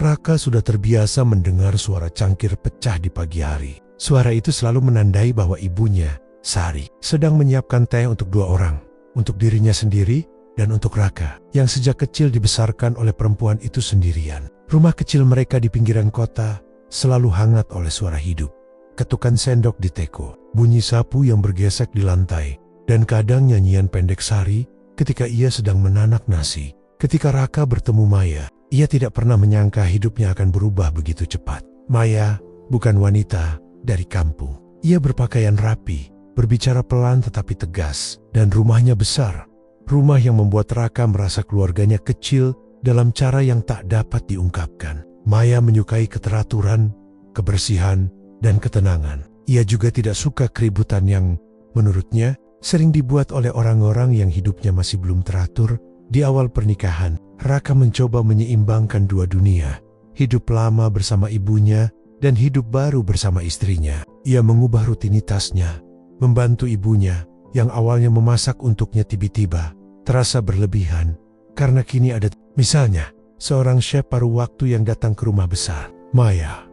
Raka sudah terbiasa mendengar suara cangkir pecah di pagi hari. Suara itu selalu menandai bahwa ibunya, Sari, sedang menyiapkan teh untuk 2 orang. Untuk dirinya sendiri dan untuk Raka, yang sejak kecil dibesarkan oleh perempuan itu sendirian. Rumah kecil mereka di pinggiran kota selalu hangat oleh suara hidup. Ketukan sendok di teko, bunyi sapu yang bergesek di lantai, dan kadang nyanyian pendek Sari ketika ia sedang menanak nasi. Ketika Raka bertemu Maya, ia tidak pernah menyangka hidupnya akan berubah begitu cepat. Maya bukan wanita dari kampung. Ia berpakaian rapi, berbicara pelan tetapi tegas, dan rumahnya besar. Rumah yang membuat Raka merasa keluarganya kecil dalam cara yang tak dapat diungkapkan. Maya menyukai keteraturan, kebersihan, dan ketenangan. Ia juga tidak suka keributan yang, menurutnya, sering dibuat oleh orang-orang yang hidupnya masih belum teratur. Di awal pernikahan, Raka mencoba menyeimbangkan 2 dunia. Hidup lama bersama ibunya dan hidup baru bersama istrinya. Ia mengubah rutinitasnya, membantu ibunya yang awalnya memasak untuknya tiba-tiba terasa berlebihan karena kini ada, misalnya, seorang chef paruh waktu yang datang ke rumah besar. Maya.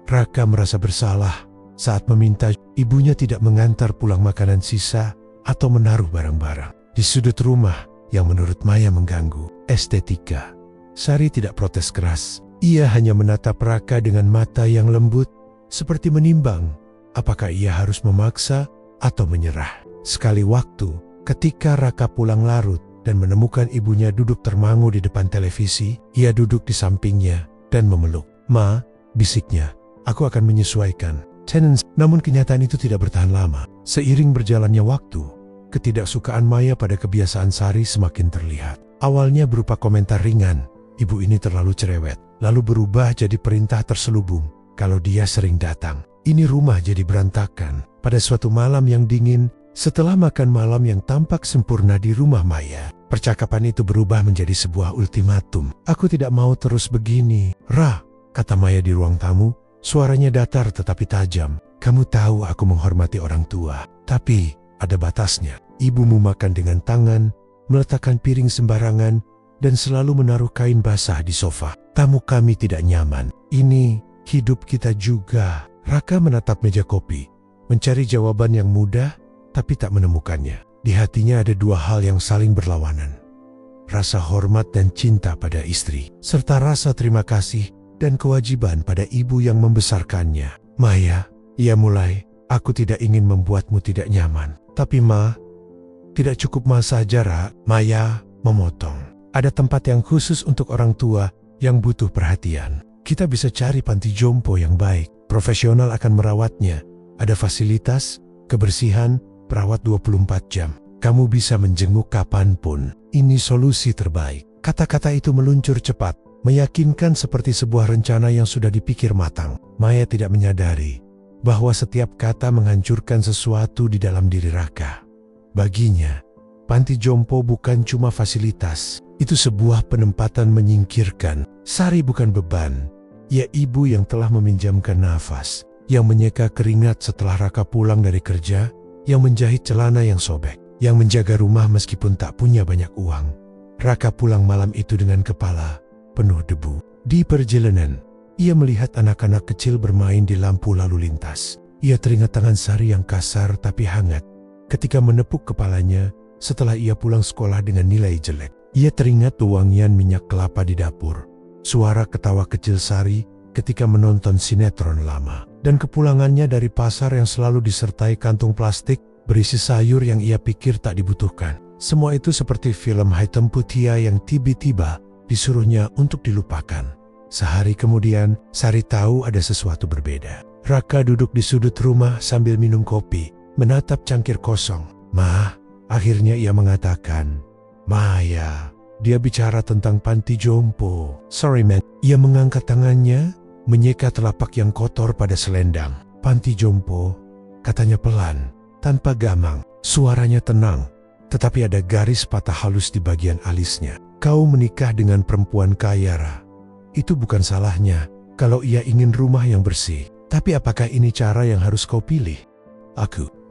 Raka merasa bersalah saat meminta ibunya tidak mengantar pulang makanan sisa atau menaruh barang-barang di sudut rumah yang menurut Maya mengganggu estetika. Sari tidak protes keras. Ia hanya menatap Raka dengan mata yang lembut, seperti menimbang apakah ia harus memaksa atau menyerah. Sekali waktu, ketika Raka pulang larut dan menemukan ibunya duduk termangu di depan televisi, ia duduk di sampingnya dan memeluk. "Ma," bisiknya, "aku akan menyesuaikan." Namun kenyataan itu tidak bertahan lama. Seiring berjalannya waktu, ketidaksukaan Maya pada kebiasaan Sari semakin terlihat. Awalnya berupa komentar ringan, "Ibu ini terlalu cerewet." Lalu berubah jadi perintah terselubung kalau dia sering datang. Ini rumah jadi berantakan. Pada suatu malam yang dingin, setelah makan malam yang tampak sempurna di rumah Maya, percakapan itu berubah menjadi sebuah ultimatum. "Aku tidak mau terus begini." "Ra," kata Maya di ruang tamu, suaranya datar tetapi tajam. "Kamu tahu aku menghormati orang tua, tapi ada batasnya. Ibumu makan dengan tangan, meletakkan piring sembarangan, dan selalu menaruh kain basah di sofa. Tamu kami tidak nyaman. Ini hidup kita juga." Raka menatap meja kopi, mencari jawaban yang mudah, tapi tak menemukannya. Di hatinya ada 2 hal yang saling berlawanan. Rasa hormat dan cinta pada istri, serta rasa terima kasih dan kewajiban pada ibu yang membesarkannya. "Maya," ia mulai, "aku tidak ingin membuatmu tidak nyaman. Tapi Ma, tidak cukup Ma saja, Ra." Maya memotong. "Ada tempat yang khusus untuk orang tua yang butuh perhatian. Kita bisa cari panti jompo yang baik. Profesional akan merawatnya. Ada fasilitas, kebersihan, perawat 24 jam. Kamu bisa menjenguk kapanpun. Ini solusi terbaik." Kata-kata itu meluncur cepat, meyakinkan seperti sebuah rencana yang sudah dipikir matang. Maya tidak menyadari bahwa setiap kata menghancurkan sesuatu di dalam diri Raka. Baginya, panti jompo bukan cuma fasilitas, itu sebuah penempatan menyingkirkan. Sari bukan beban, ia ibu yang telah meminjamkan nafas, yang menyeka keringat setelah Raka pulang dari kerja, yang menjahit celana yang sobek, yang menjaga rumah meskipun tak punya banyak uang. Raka pulang malam itu dengan kepala penuh debu. Di perjalanan, ia melihat anak-anak kecil bermain di lampu lalu lintas. Ia teringat tangan Sari yang kasar tapi hangat ketika menepuk kepalanya setelah ia pulang sekolah dengan nilai jelek. Ia teringat wangian minyak kelapa di dapur, suara ketawa kecil Sari ketika menonton sinetron lama, dan kepulangannya dari pasar yang selalu disertai kantung plastik berisi sayur yang ia pikir tak dibutuhkan. Semua itu seperti film hitam putih yang tiba-tiba disuruhnya untuk dilupakan. Sehari kemudian, Sari tahu ada sesuatu berbeda. Raka duduk di sudut rumah sambil minum kopi, menatap cangkir kosong. "Ma," akhirnya ia mengatakan. "Maya." Dia bicara tentang panti jompo. "Sorry man." Ia mengangkat tangannya, menyeka telapak yang kotor pada selendang. "Panti jompo," katanya pelan, tanpa gamang. Suaranya tenang, tetapi ada garis patah halus di bagian alisnya. "Kau menikah dengan perempuan kaya, Ra. Itu bukan salahnya kalau ia ingin rumah yang bersih. Tapi apakah ini cara yang harus kau pilih?"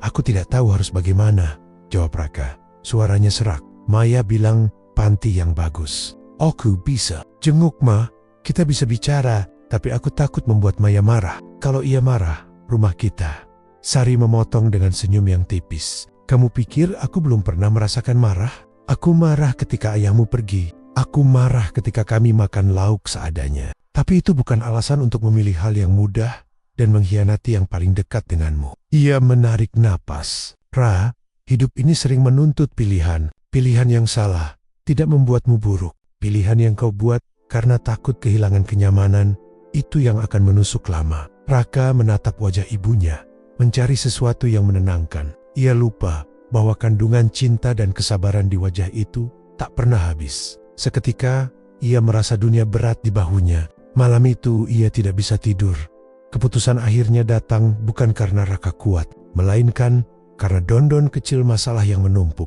Aku tidak tahu harus bagaimana," jawab Raka. Suaranya serak. Maya bilang, "Panti yang bagus. Aku bisa jenguk Ma." Kita bisa bicara, tapi aku takut membuat Maya marah. Kalau ia marah, rumah kita. Sari memotong dengan senyum yang tipis. Kamu pikir aku belum pernah merasakan marah? Aku marah ketika ayahmu pergi. Aku marah ketika kami makan lauk seadanya. Tapi itu bukan alasan untuk memilih hal yang mudah dan mengkhianati yang paling dekat denganmu. Ia menarik napas. Ra, hidup ini sering menuntut pilihan. Pilihan yang salah tidak membuatmu buruk. Pilihan yang kau buat karena takut kehilangan kenyamanan, itu yang akan menusuk lama. Raka menatap wajah ibunya, mencari sesuatu yang menenangkan. Ia lupa bahwa kandungan cinta dan kesabaran di wajah itu tak pernah habis. Seketika, ia merasa dunia berat di bahunya. Malam itu ia tidak bisa tidur. Keputusan akhirnya datang bukan karena Raka kuat, melainkan karena don-don kecil masalah yang menumpuk.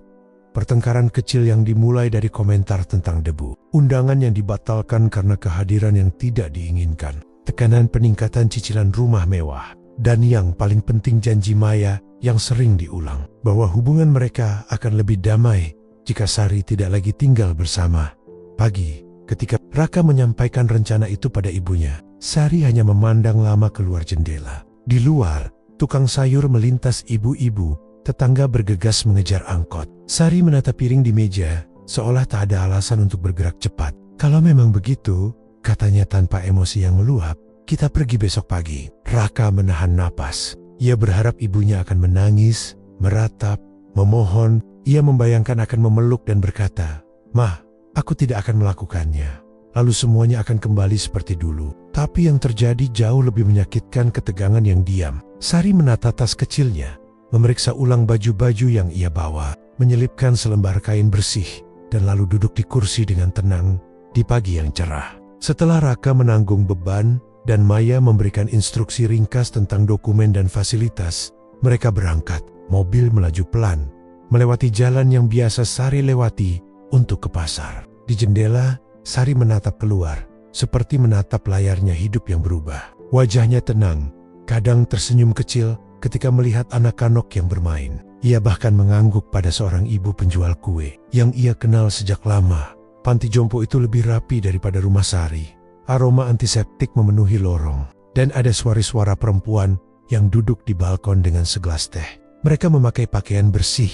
Pertengkaran kecil yang dimulai dari komentar tentang debu, undangan yang dibatalkan karena kehadiran yang tidak diinginkan, tekanan peningkatan cicilan rumah mewah, dan yang paling penting janji Maya yang sering diulang, bahwa hubungan mereka akan lebih damai jika Sari tidak lagi tinggal bersama. Pagi, ketika Raka menyampaikan rencana itu pada ibunya, Sari hanya memandang lama keluar jendela. Di luar, tukang sayur melintas, ibu-ibu tetangga bergegas mengejar angkot. Sari menatap piring di meja, seolah tak ada alasan untuk bergerak cepat. Kalau memang begitu, katanya tanpa emosi yang meluap, kita pergi besok pagi. Raka menahan napas. Ia berharap ibunya akan menangis, meratap, memohon. Ia membayangkan akan memeluk dan berkata, "Mah, aku tidak akan melakukannya." Lalu semuanya akan kembali seperti dulu. Tapi yang terjadi jauh lebih menyakitkan ketegangan yang diam. Sari menata tas kecilnya, memeriksa ulang baju-baju yang ia bawa, menyelipkan selembar kain bersih, dan lalu duduk di kursi dengan tenang di pagi yang cerah. Setelah Raka menanggung beban, dan Maya memberikan instruksi ringkas tentang dokumen dan fasilitas, mereka berangkat. Mobil melaju pelan, melewati jalan yang biasa Sari lewati untuk ke pasar. Di jendela, Sari menatap keluar, seperti menatap layarnya hidup yang berubah. Wajahnya tenang, kadang tersenyum kecil ketika melihat anak-anak yang bermain. Ia bahkan mengangguk pada seorang ibu penjual kue yang ia kenal sejak lama. Panti jompo itu lebih rapi daripada rumah Sari. Aroma antiseptik memenuhi lorong, dan ada suara-suara perempuan yang duduk di balkon dengan segelas teh. Mereka memakai pakaian bersih,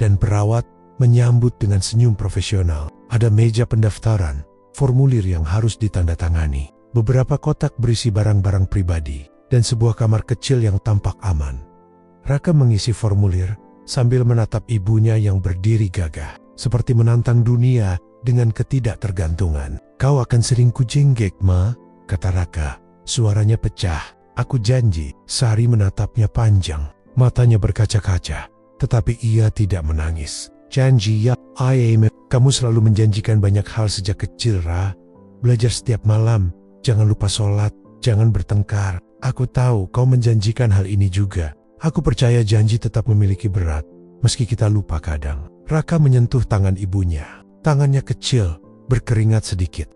dan perawat menyambut dengan senyum profesional. Ada meja pendaftaran, formulir yang harus ditandatangani, beberapa kotak berisi barang-barang pribadi, dan sebuah kamar kecil yang tampak aman. Raka mengisi formulir sambil menatap ibunya yang berdiri gagah, seperti menantang dunia dengan ketidaktergantungan. "Kau akan sering kujenggek, Ma," kata Raka. Suaranya pecah. "Aku janji." Sari menatapnya panjang, matanya berkaca-kaca, tetapi ia tidak menangis. "Janji ya, kamu selalu menjanjikan banyak hal sejak kecil, Ra. Belajar setiap malam, jangan lupa sholat, jangan bertengkar. Aku tahu kau menjanjikan hal ini juga. Aku percaya janji tetap memiliki berat, meski kita lupa kadang." Raka menyentuh tangan ibunya. Tangannya kecil, berkeringat sedikit.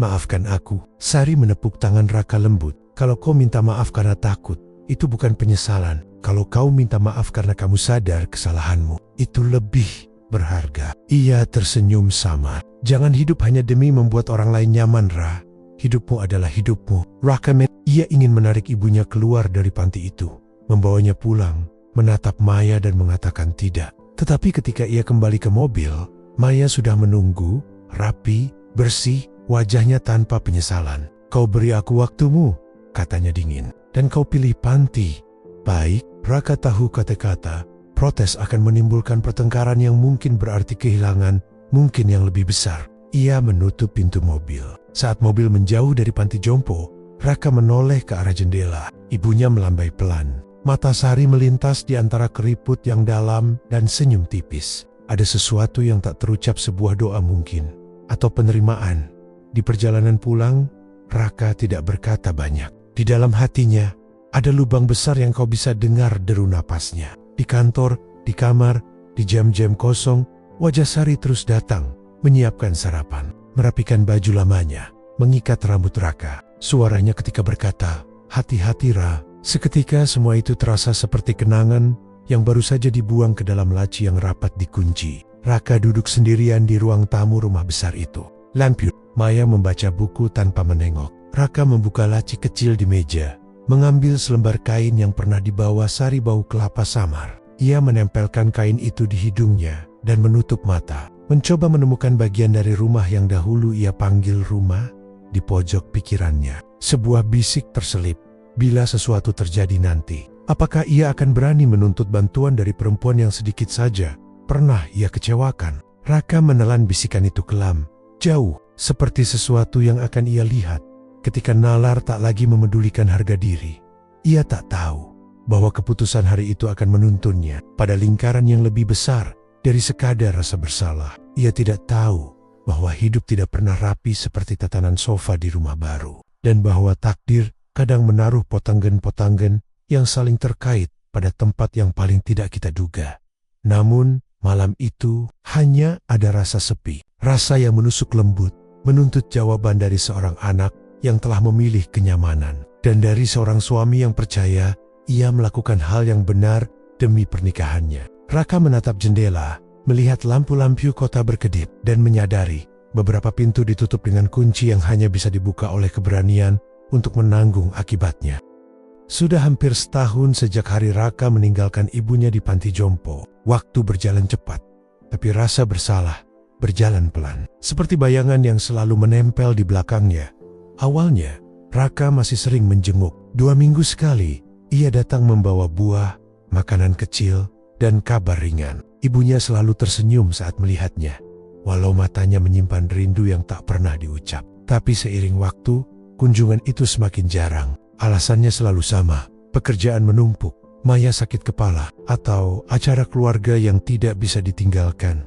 Maafkan aku." Sari menepuk tangan Raka lembut. "Kalau kau minta maaf karena takut, itu bukan penyesalan. Kalau kau minta maaf karena kamu sadar kesalahanmu, itu lebih berharga." Ia tersenyum samar. "Jangan hidup hanya demi membuat orang lain nyaman, Ra. Hidupmu adalah hidupmu." Raka ia ingin menarik ibunya keluar dari panti itu, membawanya pulang, menatap Maya dan mengatakan tidak. Tetapi ketika ia kembali ke mobil, Maya sudah menunggu, rapi, bersih, wajahnya tanpa penyesalan. "Kau beri aku waktumu," katanya dingin, "dan kau pilih panti." "Baik." Raka tahu kata-kata protes akan menimbulkan pertengkaran yang mungkin berarti kehilangan, mungkin yang lebih besar. Ia menutup pintu mobil. Saat mobil menjauh dari panti jompo, Raka menoleh ke arah jendela. Ibunya melambai pelan. Mata Sari melintas di antara keriput yang dalam dan senyum tipis. Ada sesuatu yang tak terucap, sebuah doa mungkin, atau penerimaan. Di perjalanan pulang, Raka tidak berkata banyak. Di dalam hatinya, ada lubang besar yang kau bisa dengar deru napasnya. Di kantor, di kamar, di jam-jam kosong, wajah Sari terus datang, menyiapkan sarapan, merapikan baju lamanya, mengikat rambut Raka. Suaranya ketika berkata, "Hati-hati, Ra." Seketika semua itu terasa seperti kenangan yang baru saja dibuang ke dalam laci yang rapat dikunci. Raka duduk sendirian di ruang tamu rumah besar itu. Lampu Maya membaca buku tanpa menengok. Raka membuka laci kecil di meja, mengambil selembar kain yang pernah dibawa Sari bau kelapa samar. Ia menempelkan kain itu di hidungnya dan menutup mata, mencoba menemukan bagian dari rumah yang dahulu ia panggil rumah. Di pojok pikirannya, sebuah bisik terselip. Bila sesuatu terjadi nanti, apakah ia akan berani menuntut bantuan dari perempuan yang sedikit saja pernah ia kecewakan? Raka menelan bisikan itu kelam, jauh, seperti sesuatu yang akan ia lihat ketika nalar tak lagi memedulikan harga diri. Ia tak tahu bahwa keputusan hari itu akan menuntunnya pada lingkaran yang lebih besar dari sekadar rasa bersalah. Ia tidak tahu bahwa hidup tidak pernah rapi seperti tatanan sofa di rumah baru, dan bahwa takdir kadang menaruh potanggen-potanggen yang saling terkait pada tempat yang paling tidak kita duga. Namun, malam itu hanya ada rasa sepi, rasa yang menusuk lembut, menuntut jawaban dari seorang anak yang telah memilih kenyamanan, dan dari seorang suami yang percaya ia melakukan hal yang benar demi pernikahannya. Raka menatap jendela, melihat lampu-lampu kota berkedip, dan menyadari beberapa pintu ditutup dengan kunci yang hanya bisa dibuka oleh keberanian untuk menanggung akibatnya. Sudah hampir setahun sejak hari Raka meninggalkan ibunya di panti jompo. Waktu berjalan cepat, tapi rasa bersalah berjalan pelan, seperti bayangan yang selalu menempel di belakangnya. Awalnya, Raka masih sering menjenguk. 2 minggu sekali, ia datang membawa buah, makanan kecil, dan kabar ringan. Ibunya selalu tersenyum saat melihatnya, walau matanya menyimpan rindu yang tak pernah diucap. Tapi seiring waktu, kunjungan itu semakin jarang. Alasannya selalu sama, pekerjaan menumpuk, Maya sakit kepala, atau acara keluarga yang tidak bisa ditinggalkan.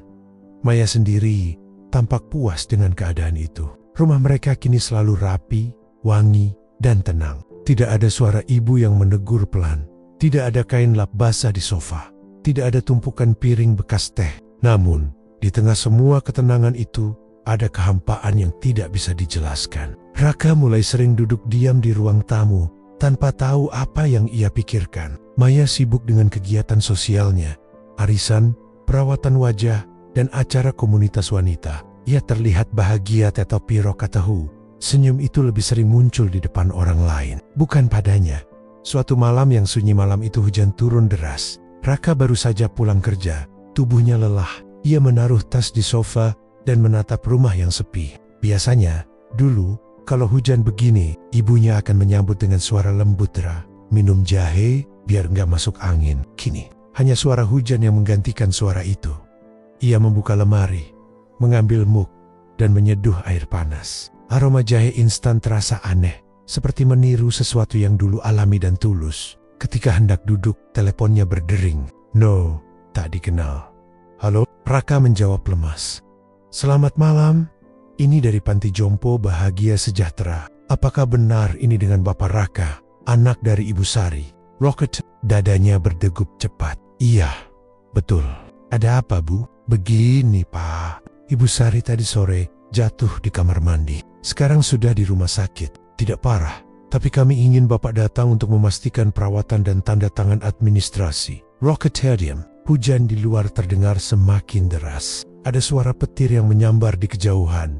Maya sendiri tampak puas dengan keadaan itu. Rumah mereka kini selalu rapi, wangi, dan tenang. Tidak ada suara ibu yang menegur pelan. Tidak ada kain lap basah di sofa. Tidak ada tumpukan piring bekas teh. Namun, di tengah semua ketenangan itu, ada kehampaan yang tidak bisa dijelaskan. Raka mulai sering duduk diam di ruang tamu, tanpa tahu apa yang ia pikirkan. Maya sibuk dengan kegiatan sosialnya, arisan, perawatan wajah, dan acara komunitas wanita. Ia terlihat bahagia tetapi Raka tahu, senyum itu lebih sering muncul di depan orang lain, bukan padanya. Suatu malam yang sunyi malam itu hujan turun deras. Raka baru saja pulang kerja, tubuhnya lelah. Ia menaruh tas di sofa dan menatap rumah yang sepi. Biasanya, dulu, kalau hujan begini, ibunya akan menyambut dengan suara lembut, minum jahe biar nggak masuk angin. Kini, hanya suara hujan yang menggantikan suara itu. Ia membuka lemari, mengambil mug, dan menyeduh air panas. Aroma jahe instan terasa aneh, seperti meniru sesuatu yang dulu alami dan tulus. Ketika hendak duduk, teleponnya berdering. No, tak dikenal. Halo, Raka menjawab lemas. Selamat malam, ini dari panti jompo Bahagia Sejahtera. Apakah benar ini dengan Bapak Raka, anak dari Ibu Sari? Rocket, dadanya berdegup cepat. Iya, betul. Ada apa, Bu? Begini, Pak. Ibu Sari tadi sore jatuh di kamar mandi. Sekarang sudah di rumah sakit. Tidak parah, tapi kami ingin Bapak datang untuk memastikan perawatan dan tanda tangan administrasi. Rocketarium. Hujan di luar terdengar semakin deras. Ada suara petir yang menyambar di kejauhan.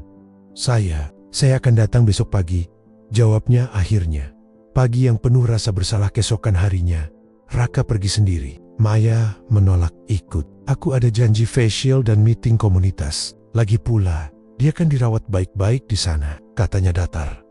Saya akan datang besok pagi, jawabnya akhirnya. Pagi yang penuh rasa bersalah keesokan harinya, Raka pergi sendiri. Maya menolak ikut. Aku ada janji facial dan meeting komunitas. Lagi pula, dia kan dirawat baik-baik di sana, katanya datar.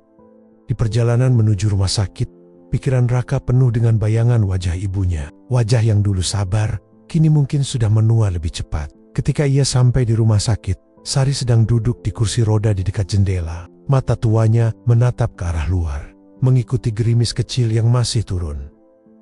Di perjalanan menuju rumah sakit, pikiran Raka penuh dengan bayangan wajah ibunya. Wajah yang dulu sabar, kini mungkin sudah menua lebih cepat. Ketika ia sampai di rumah sakit, Sari sedang duduk di kursi roda di dekat jendela. Mata tuanya menatap ke arah luar, mengikuti gerimis kecil yang masih turun.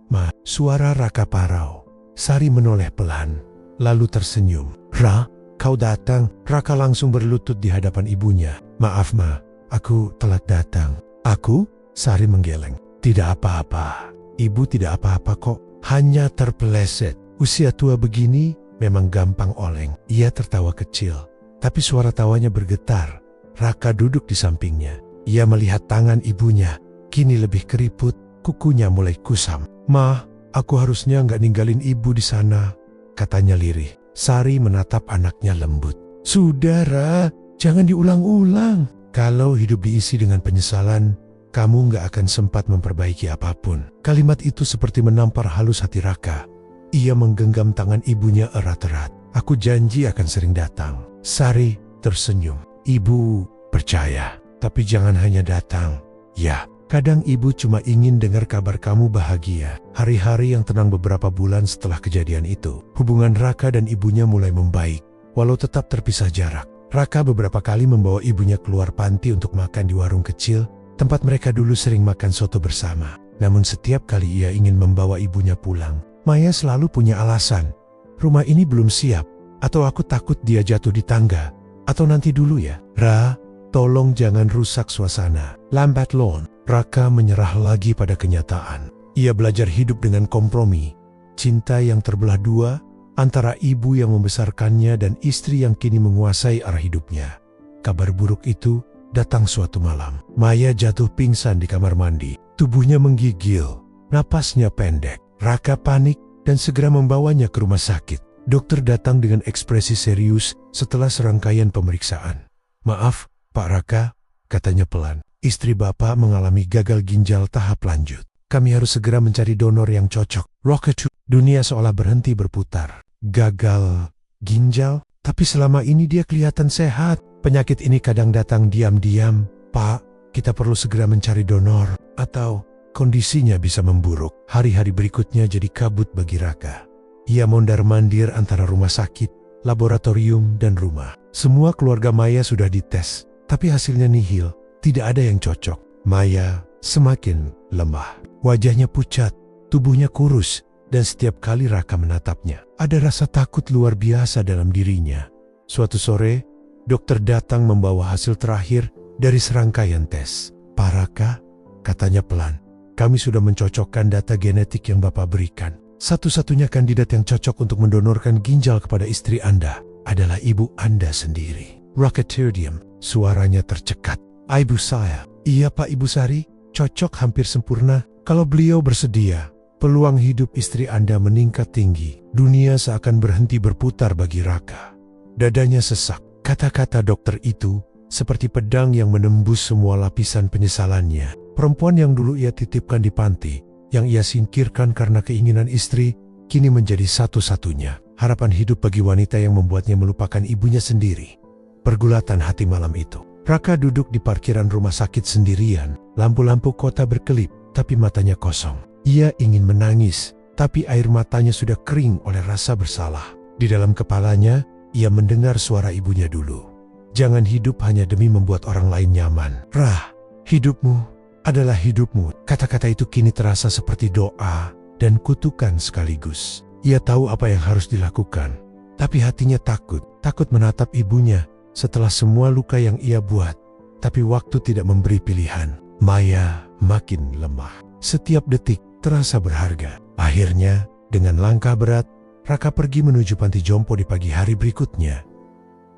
Ma, suara Raka parau. Sari menoleh pelan, lalu tersenyum. Ra, kau datang? Raka langsung berlutut di hadapan ibunya. Maaf, Ma, aku telat datang. Aku? Sari menggeleng. Tidak apa-apa. Ibu tidak apa-apa kok. Hanya terpeleset. Usia tua begini memang gampang oleng. Ia tertawa kecil, tapi suara tawanya bergetar. Raka duduk di sampingnya. Ia melihat tangan ibunya, kini lebih keriput, kukunya mulai kusam. Ma, aku harusnya nggak ninggalin ibu di sana, katanya lirih. Sari menatap anaknya lembut. Saudara, jangan diulang-ulang. Kalau hidup diisi dengan penyesalan, kamu nggak akan sempat memperbaiki apapun. Kalimat itu seperti menampar halus hati Raka. Ia menggenggam tangan ibunya erat-erat. Aku janji akan sering datang. Sari tersenyum. Ibu percaya, tapi jangan hanya datang. Ya, kadang ibu cuma ingin dengar kabar kamu bahagia. Hari-hari yang tenang beberapa bulan setelah kejadian itu, hubungan Raka dan ibunya mulai membaik, walau tetap terpisah jarak. Raka beberapa kali membawa ibunya keluar panti untuk makan di warung kecil, tempat mereka dulu sering makan soto bersama. Namun setiap kali ia ingin membawa ibunya pulang, Maya selalu punya alasan. Rumah ini belum siap, atau aku takut dia jatuh di tangga, atau nanti dulu ya. Ra, tolong jangan rusak suasana. Lambat laun, Raka menyerah lagi pada kenyataan. Ia belajar hidup dengan kompromi, cinta yang terbelah dua, antara ibu yang membesarkannya dan istri yang kini menguasai arah hidupnya. Kabar buruk itu datang suatu malam. Maya jatuh pingsan di kamar mandi. Tubuhnya menggigil, napasnya pendek. Raka panik dan segera membawanya ke rumah sakit. Dokter datang dengan ekspresi serius setelah serangkaian pemeriksaan. Maaf, Pak Raka, katanya pelan. Istri Bapak mengalami gagal ginjal tahap lanjut. Kami harus segera mencari donor yang cocok. Rocket, dunia seolah berhenti berputar. Gagal ginjal? Tapi selama ini dia kelihatan sehat. Penyakit ini kadang datang diam-diam. Pak, kita perlu segera mencari donor, atau kondisinya bisa memburuk. Hari-hari berikutnya jadi kabut bagi Raka. Ia mondar-mandir antara rumah sakit, laboratorium, dan rumah. Semua keluarga Maya sudah dites, tapi hasilnya nihil. Tidak ada yang cocok. Maya semakin lemah. Wajahnya pucat, tubuhnya kurus, dan setiap kali Raka menatapnya, ada rasa takut luar biasa dalam dirinya. Suatu sore, dokter datang membawa hasil terakhir dari serangkaian tes. Pak Raka, katanya pelan, kami sudah mencocokkan data genetik yang Bapak berikan. Satu-satunya kandidat yang cocok untuk mendonorkan ginjal kepada istri Anda adalah ibu Anda sendiri. Rocketeer, suaranya tercekat. Ibu saya. Iya Pak Ibu Sari, cocok hampir sempurna. Kalau beliau bersedia, peluang hidup istri Anda meningkat tinggi. Dunia seakan berhenti berputar bagi Raka. Dadanya sesak. Kata-kata dokter itu seperti pedang yang menembus semua lapisan penyesalannya. Perempuan yang dulu ia titipkan di panti, yang ia singkirkan karena keinginan istri, kini menjadi satu-satunya harapan hidup bagi wanita yang membuatnya melupakan ibunya sendiri. Pergulatan hati malam itu. Raka duduk di parkiran rumah sakit sendirian. Lampu-lampu kota berkelip, tapi matanya kosong. Ia ingin menangis, tapi air matanya sudah kering oleh rasa bersalah. Di dalam kepalanya, ia mendengar suara ibunya dulu. Jangan hidup hanya demi membuat orang lain nyaman. Rah, hidupmu adalah hidupmu. Kata-kata itu kini terasa seperti doa dan kutukan sekaligus. Ia tahu apa yang harus dilakukan, tapi hatinya takut menatap ibunya setelah semua luka yang ia buat. Tapi waktu tidak memberi pilihan. Maya makin lemah. Setiap detik terasa berharga. Akhirnya, dengan langkah berat, Raka pergi menuju panti jompo di pagi hari berikutnya.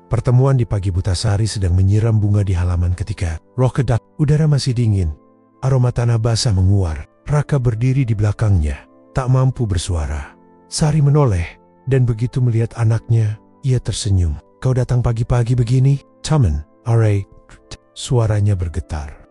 Pertemuan di pagi buta Sari sedang menyiram bunga di halaman ketika Rokedat, udara masih dingin. Aroma tanah basah menguar. Raka berdiri di belakangnya, tak mampu bersuara. Sari menoleh, dan begitu melihat anaknya, ia tersenyum. Kau datang pagi-pagi begini? Taman, Are. Suaranya bergetar.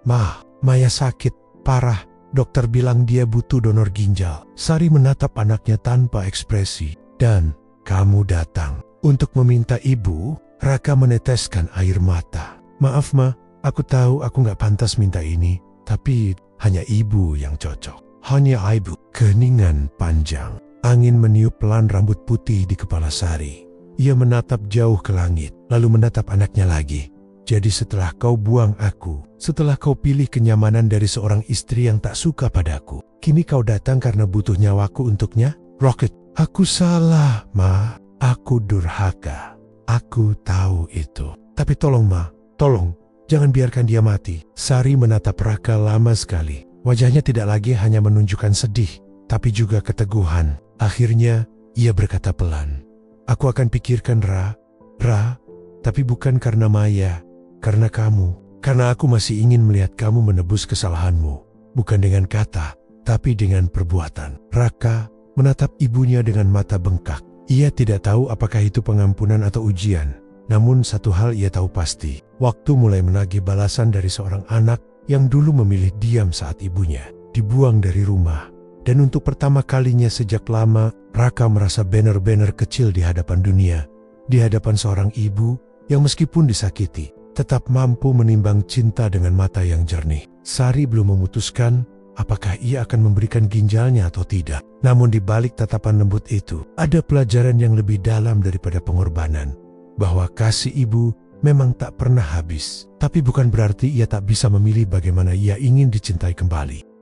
Maya sakit, parah. Dokter bilang dia butuh donor ginjal. Sari menatap anaknya tanpa ekspresi. Dan, kamu datang untuk meminta ibu? Raka meneteskan air mata. Maaf Ma, aku tahu aku gak pantas minta ini. Tapi, hanya ibu yang cocok. Hanya ibu. Keningan panjang. Angin meniup pelan rambut putih di kepala Sari. Ia menatap jauh ke langit, lalu menatap anaknya lagi. Jadi setelah kau buang aku, setelah kau pilih kenyamanan dari seorang istri yang tak suka padaku, kini kau datang karena butuh nyawaku untuknya? Rocket, aku salah, Ma. Aku durhaka. Aku tahu itu. Tapi tolong, Ma. Tolong, jangan biarkan dia mati. Sari menatap Raka lama sekali. Wajahnya tidak lagi hanya menunjukkan sedih, tapi juga keteguhan. Akhirnya, ia berkata pelan. Aku akan pikirkan Ra, tapi bukan karena Maya, karena kamu. Karena aku masih ingin melihat kamu menebus kesalahanmu. Bukan dengan kata, tapi dengan perbuatan. Raka menatap ibunya dengan mata bengkak. Ia tidak tahu apakah itu pengampunan atau ujian. Namun satu hal ia tahu pasti, waktu mulai menagih balasan dari seorang anak yang dulu memilih diam saat ibunya dibuang dari rumah. Dan untuk pertama kalinya sejak lama, Raka merasa benar-benar kecil di hadapan dunia. Di hadapan seorang ibu yang meskipun disakiti, tetap mampu menimbang cinta dengan mata yang jernih. Sari belum memutuskan apakah ia akan memberikan ginjalnya atau tidak. Namun di balik tatapan lembut itu, ada pelajaran yang lebih dalam daripada pengorbanan. Bahwa kasih ibu memang tak pernah habis. Tapi bukan berarti ia tak bisa memilih bagaimana ia ingin dicintai kembali.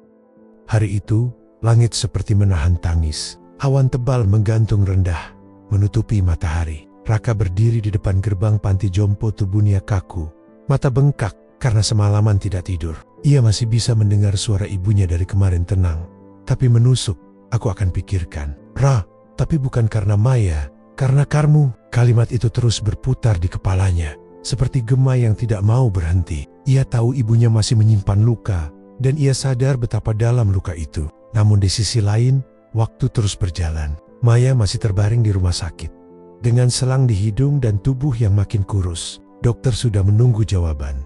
Hari itu, langit seperti menahan tangis. Awan tebal menggantung rendah, menutupi matahari. Raka berdiri di depan gerbang panti jompo, tubuhnya kaku. Mata bengkak karena semalaman tidak tidur. Ia masih bisa mendengar suara ibunya dari kemarin tenang. Tapi menusuk, aku akan pikirkan. Ra, tapi bukan karena Maya, karena karmu. Kalimat itu terus berputar di kepalanya. Seperti gema yang tidak mau berhenti. Ia tahu ibunya masih menyimpan luka. Dan ia sadar betapa dalam luka itu. Namun di sisi lain, waktu terus berjalan. Maya masih terbaring di rumah sakit. Dengan selang di hidung dan tubuh yang makin kurus, dokter sudah menunggu jawaban.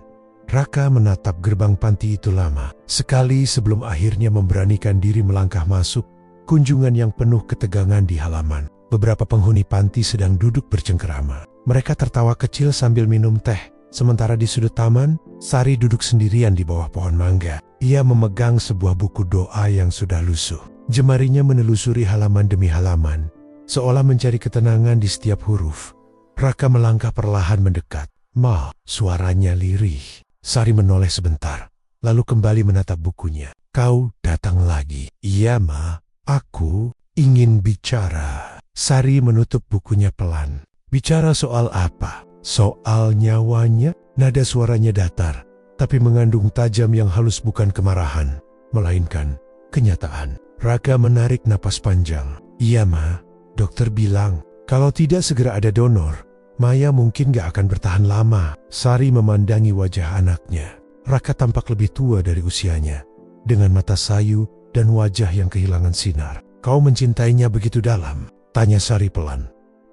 Raka menatap gerbang panti itu lama. Sekali sebelum akhirnya memberanikan diri melangkah masuk, kunjungan yang penuh ketegangan di halaman. Beberapa penghuni panti sedang duduk bercengkerama. Mereka tertawa kecil sambil minum teh. Sementara di sudut taman, Sari duduk sendirian di bawah pohon mangga. Ia memegang sebuah buku doa yang sudah lusuh. Jemarinya menelusuri halaman demi halaman, seolah mencari ketenangan di setiap huruf. Raka melangkah perlahan mendekat. Ma, suaranya lirih. Sari menoleh sebentar, lalu kembali menatap bukunya. Kau datang lagi. Iya, Ma. Aku ingin bicara. Sari menutup bukunya pelan. Bicara soal apa? Soal nyawanya? Nada suaranya datar, tapi mengandung tajam yang halus, bukan kemarahan, melainkan kenyataan. Raka menarik napas panjang. Iya, Ma. Dokter bilang, kalau tidak segera ada donor, Maya mungkin gak akan bertahan lama. Sari memandangi wajah anaknya. Raka tampak lebih tua dari usianya, dengan mata sayu dan wajah yang kehilangan sinar. Kau mencintainya begitu dalam? Tanya Sari pelan.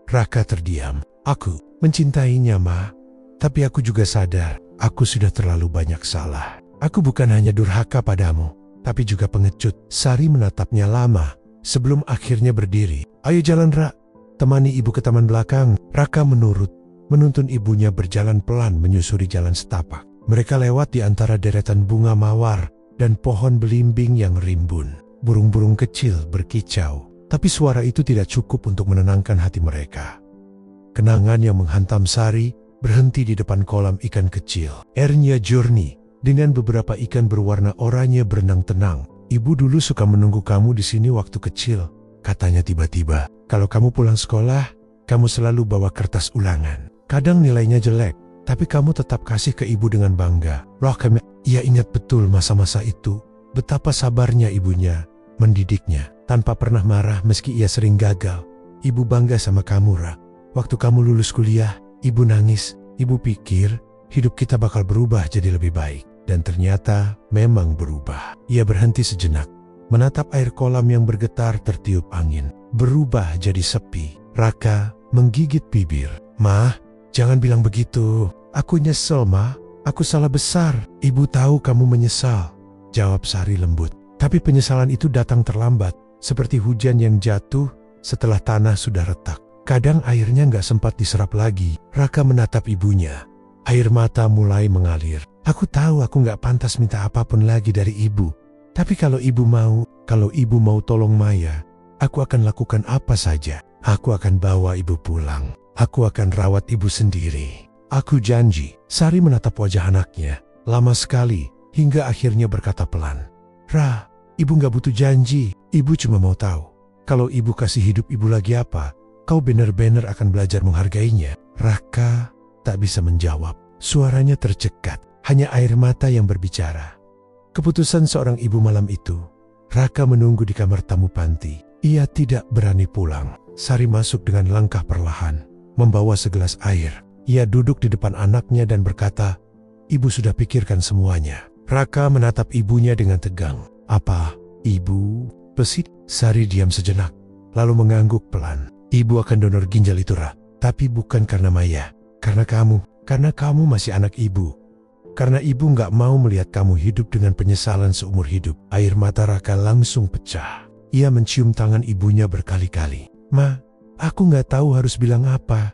Raka terdiam. Aku mencintainya, Ma. Tapi aku juga sadar, aku sudah terlalu banyak salah. Aku bukan hanya durhaka padamu, tapi juga pengecut. Sari menatapnya lama, sebelum akhirnya berdiri. Ayo jalan, Ra. Temani ibu ke taman belakang. Raka menurut, menuntun ibunya berjalan pelan menyusuri jalan setapak. Mereka lewat di antara deretan bunga mawar dan pohon belimbing yang rimbun. Burung-burung kecil berkicau, tapi suara itu tidak cukup untuk menenangkan hati mereka. Kenangan yang menghantam Sari berhenti di depan kolam ikan kecil. Airnya jernih, dengan beberapa ikan berwarna oranye berenang tenang. Ibu dulu suka menunggu kamu di sini waktu kecil, katanya tiba-tiba. Kalau kamu pulang sekolah, kamu selalu bawa kertas ulangan. Kadang nilainya jelek, tapi kamu tetap kasih ke ibu dengan bangga. Ia ingat betul masa-masa itu, betapa sabarnya ibunya mendidiknya, tanpa pernah marah meski ia sering gagal. Ibu bangga sama kamu, Ra. Waktu kamu lulus kuliah, ibu nangis. Ibu pikir hidup kita bakal berubah jadi lebih baik. Dan ternyata memang berubah. Ia berhenti sejenak, menatap air kolam yang bergetar tertiup angin. Berubah jadi sepi. Raka menggigit bibir. Ma, jangan bilang begitu. Aku nyesel, Ma. Aku salah besar. Ibu tahu kamu menyesal, jawab Sari lembut. Tapi penyesalan itu datang terlambat, seperti hujan yang jatuh setelah tanah sudah retak. Kadang airnya nggak sempat diserap lagi. Raka menatap ibunya. Air mata mulai mengalir. Aku tahu aku nggak pantas minta apapun lagi dari ibu. Tapi kalau ibu mau tolong Maya, aku akan lakukan apa saja. Aku akan bawa ibu pulang. Aku akan rawat ibu sendiri. Aku janji. Sari menatap wajah anaknya lama sekali, hingga akhirnya berkata pelan. Ra, ibu nggak butuh janji. Ibu cuma mau tahu, kalau ibu kasih hidup ibu lagi apa, kau benar-benar akan belajar menghargainya. Raka tak bisa menjawab. Suaranya tercekat, hanya air mata yang berbicara. Keputusan seorang ibu malam itu. Raka menunggu di kamar tamu panti. Ia tidak berani pulang. Sari masuk dengan langkah perlahan, membawa segelas air. Ia duduk di depan anaknya dan berkata, Ibu sudah pikirkan semuanya. Raka menatap ibunya dengan tegang. Apa, Ibu? Pesit. Sari diam sejenak, lalu mengangguk pelan. Ibu akan donor ginjal itu, Ra. Tapi bukan karena Maya. Karena kamu masih anak ibu. Karena ibu nggak mau melihat kamu hidup dengan penyesalan seumur hidup. Air mata Raka langsung pecah. Ia mencium tangan ibunya berkali-kali. Ma, aku nggak tahu harus bilang apa.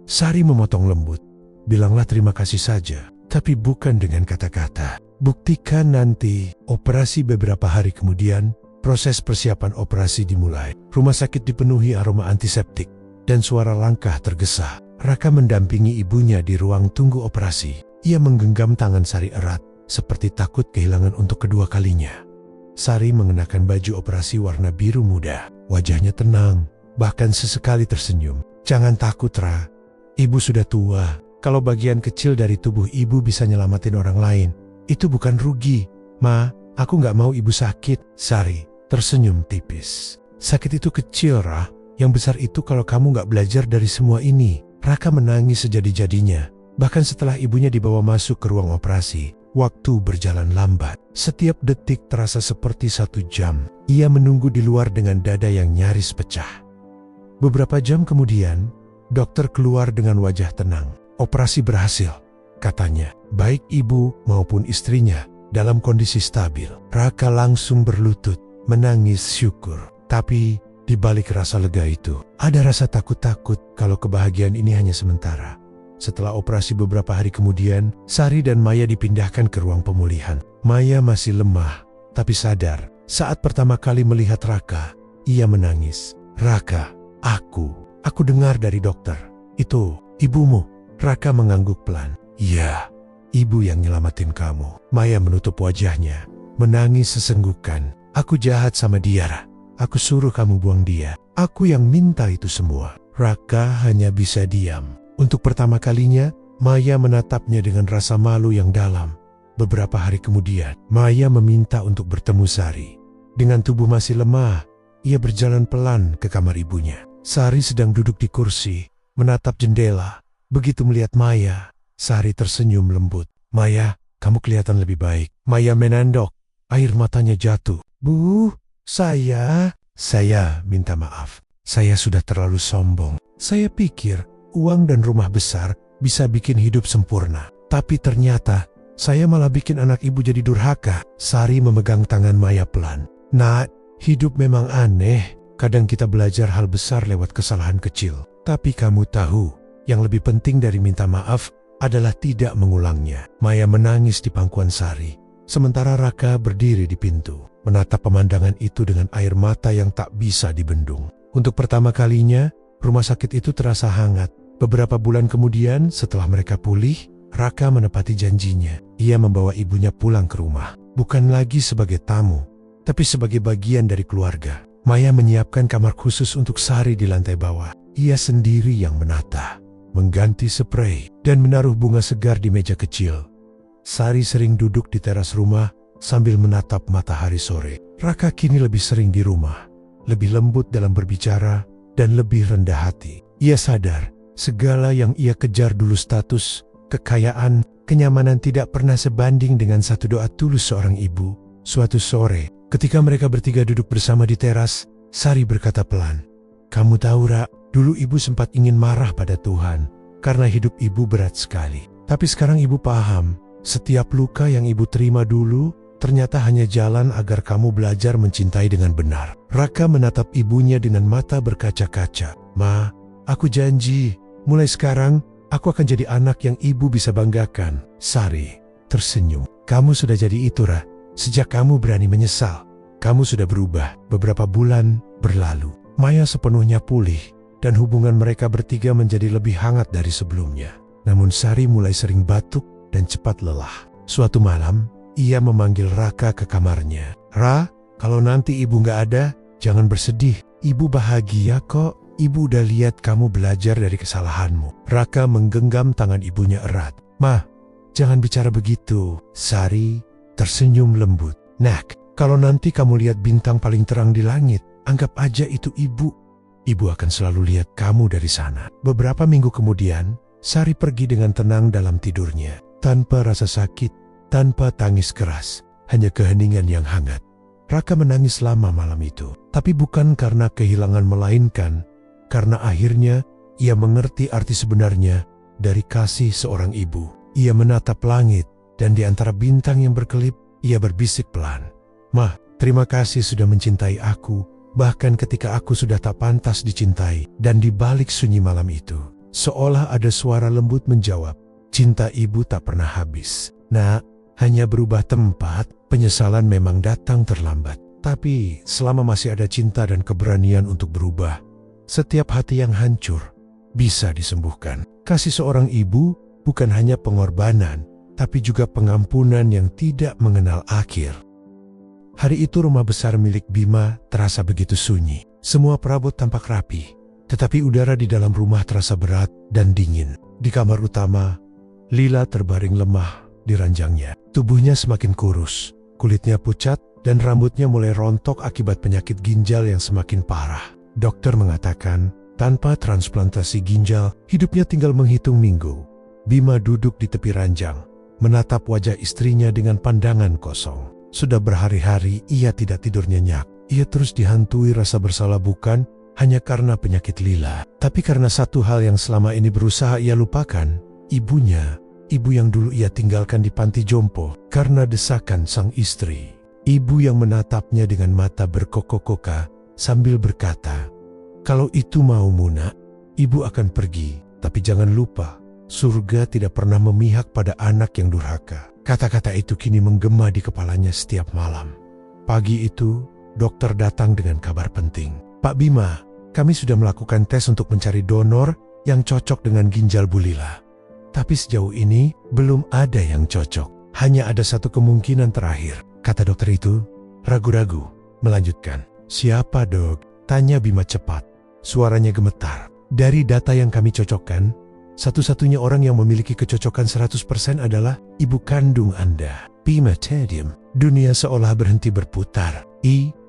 Sari memotong lembut. Bilanglah terima kasih saja, tapi bukan dengan kata-kata. Buktikan nanti. Operasi beberapa hari kemudian, proses persiapan operasi dimulai. Rumah sakit dipenuhi aroma antiseptik dan suara langkah tergesa. Raka mendampingi ibunya di ruang tunggu operasi. Ia menggenggam tangan Sari erat, seperti takut kehilangan untuk kedua kalinya. Sari mengenakan baju operasi warna biru muda. Wajahnya tenang, bahkan sesekali tersenyum. Jangan takut, Ra. Ibu sudah tua. Kalau bagian kecil dari tubuh ibu bisa nyelamatin orang lain, itu bukan rugi. Ma, aku nggak mau ibu sakit. Sari tersenyum tipis. Sakit itu kecil, Ra. Yang besar itu kalau kamu nggak belajar dari semua ini. Raka menangis sejadi-jadinya. Bahkan setelah ibunya dibawa masuk ke ruang operasi, waktu berjalan lambat. Setiap detik terasa seperti 1 jam. Ia menunggu di luar dengan dada yang nyaris pecah. Beberapa jam kemudian, dokter keluar dengan wajah tenang. Operasi berhasil, katanya. Baik ibu maupun istrinya dalam kondisi stabil. Raka langsung berlutut, menangis syukur. Tapi di balik rasa lega itu, ada rasa takut-takut kalau kebahagiaan ini hanya sementara. Setelah operasi beberapa hari kemudian, Sari dan Maya dipindahkan ke ruang pemulihan. Maya masih lemah, tapi sadar. Saat pertama kali melihat Raka, ia menangis. Raka, aku dengar dari dokter. Itu, ibumu. Raka mengangguk pelan. Iya, ibu yang nyelamatin kamu. Maya menutup wajahnya, menangis sesenggukan. Aku jahat sama dia, Ra. Aku suruh kamu buang dia. Aku yang minta itu semua. Raka hanya bisa diam. Untuk pertama kalinya, Maya menatapnya dengan rasa malu yang dalam. Beberapa hari kemudian, Maya meminta untuk bertemu Sari. Dengan tubuh masih lemah, ia berjalan pelan ke kamar ibunya. Sari sedang duduk di kursi, menatap jendela. Begitu melihat Maya, Sari tersenyum lembut. Maya, kamu kelihatan lebih baik. Maya menandok, air matanya jatuh. Bu, saya minta maaf. Saya sudah terlalu sombong. Saya pikir uang dan rumah besar bisa bikin hidup sempurna. Tapi ternyata saya malah bikin anak ibu jadi durhaka. Sari memegang tangan Maya pelan. Nak, hidup memang aneh. Kadang kita belajar hal besar lewat kesalahan kecil. Tapi kamu tahu, yang lebih penting dari minta maaf adalah tidak mengulangnya. Maya menangis di pangkuan Sari. Sementara Raka berdiri di pintu, menatap pemandangan itu dengan air mata yang tak bisa dibendung. Untuk pertama kalinya, rumah sakit itu terasa hangat. Beberapa bulan kemudian, setelah mereka pulih, Raka menepati janjinya. Ia membawa ibunya pulang ke rumah. Bukan lagi sebagai tamu, tapi sebagai bagian dari keluarga. Maya menyiapkan kamar khusus untuk Sari di lantai bawah. Ia sendiri yang menata, mengganti spray, dan menaruh bunga segar di meja kecil. Sari sering duduk di teras rumah sambil menatap matahari sore. Raka kini lebih sering di rumah, lebih lembut dalam berbicara, dan lebih rendah hati. Ia sadar, segala yang ia kejar dulu, status, kekayaan, kenyamanan, tidak pernah sebanding dengan satu doa tulus seorang ibu. Suatu sore, ketika mereka bertiga duduk bersama di teras, Sari berkata pelan, "Kamu tahu, Ra, dulu ibu sempat ingin marah pada Tuhan, karena hidup ibu berat sekali. Tapi sekarang ibu paham, setiap luka yang ibu terima dulu, ternyata hanya jalan agar kamu belajar mencintai dengan benar." Raka menatap ibunya dengan mata berkaca-kaca. "Ma, aku janji, mulai sekarang, aku akan jadi anak yang ibu bisa banggakan." Sari tersenyum. "Kamu sudah jadi itu, Ra. Sejak kamu berani menyesal, kamu sudah berubah." Beberapa bulan berlalu. Maya sepenuhnya pulih, dan hubungan mereka bertiga menjadi lebih hangat dari sebelumnya. Namun Sari mulai sering batuk dan cepat lelah. Suatu malam, ia memanggil Raka ke kamarnya. "Ra, kalau nanti ibu nggak ada, jangan bersedih. Ibu bahagia kok. Ibu udah lihat kamu belajar dari kesalahanmu." Raka menggenggam tangan ibunya erat. "Ma, jangan bicara begitu." Sari tersenyum lembut. "Nak, kalau nanti kamu lihat bintang paling terang di langit, anggap aja itu ibu. Ibu akan selalu lihat kamu dari sana." Beberapa minggu kemudian, Sari pergi dengan tenang dalam tidurnya. Tanpa rasa sakit, tanpa tangis keras, hanya keheningan yang hangat. Raka menangis lama malam itu. Tapi bukan karena kehilangan, melainkan karena akhirnya ia mengerti arti sebenarnya dari kasih seorang ibu. Ia menatap langit, dan di antara bintang yang berkelip, ia berbisik pelan. "Mah, terima kasih sudah mencintai aku, bahkan ketika aku sudah tak pantas dicintai." Dan di balik sunyi malam itu, seolah ada suara lembut menjawab, "Cinta ibu tak pernah habis. Nak, hanya berubah tempat, penyesalan memang datang terlambat. Tapi selama masih ada cinta dan keberanian untuk berubah, setiap hati yang hancur bisa disembuhkan." Kasih seorang ibu bukan hanya pengorbanan, tapi juga pengampunan yang tidak mengenal akhir. Hari itu rumah besar milik Bima terasa begitu sunyi. Semua perabot tampak rapi, tetapi udara di dalam rumah terasa berat dan dingin. Di kamar utama, Lila terbaring lemah di ranjangnya. Tubuhnya semakin kurus, kulitnya pucat, dan rambutnya mulai rontok akibat penyakit ginjal yang semakin parah. Dokter mengatakan, tanpa transplantasi ginjal, hidupnya tinggal menghitung minggu. Bima duduk di tepi ranjang, menatap wajah istrinya dengan pandangan kosong. Sudah berhari-hari ia tidak tidur nyenyak. Ia terus dihantui rasa bersalah, bukan hanya karena penyakit Lila, tapi karena satu hal yang selama ini berusaha ia lupakan, ibunya. Ibu yang dulu ia tinggalkan di panti jompo karena desakan sang istri. Ibu yang menatapnya dengan mata berkokok-koka sambil berkata, "Kalau itu maumu, Nak, ibu akan pergi, tapi jangan lupa, surga tidak pernah memihak pada anak yang durhaka." Kata-kata itu kini menggema di kepalanya setiap malam. Pagi itu, dokter datang dengan kabar penting. "Pak Bima, kami sudah melakukan tes untuk mencari donor yang cocok dengan ginjal Bu Lila. Tapi sejauh ini belum ada yang cocok. Hanya ada satu kemungkinan terakhir," kata dokter itu, ragu-ragu, melanjutkan. "Siapa, Dok?" tanya Bima cepat. Suaranya gemetar. "Dari data yang kami cocokkan, satu-satunya orang yang memiliki kecocokan 100% adalah ibu kandung Anda." Bima terdiam. Dunia seolah berhenti berputar.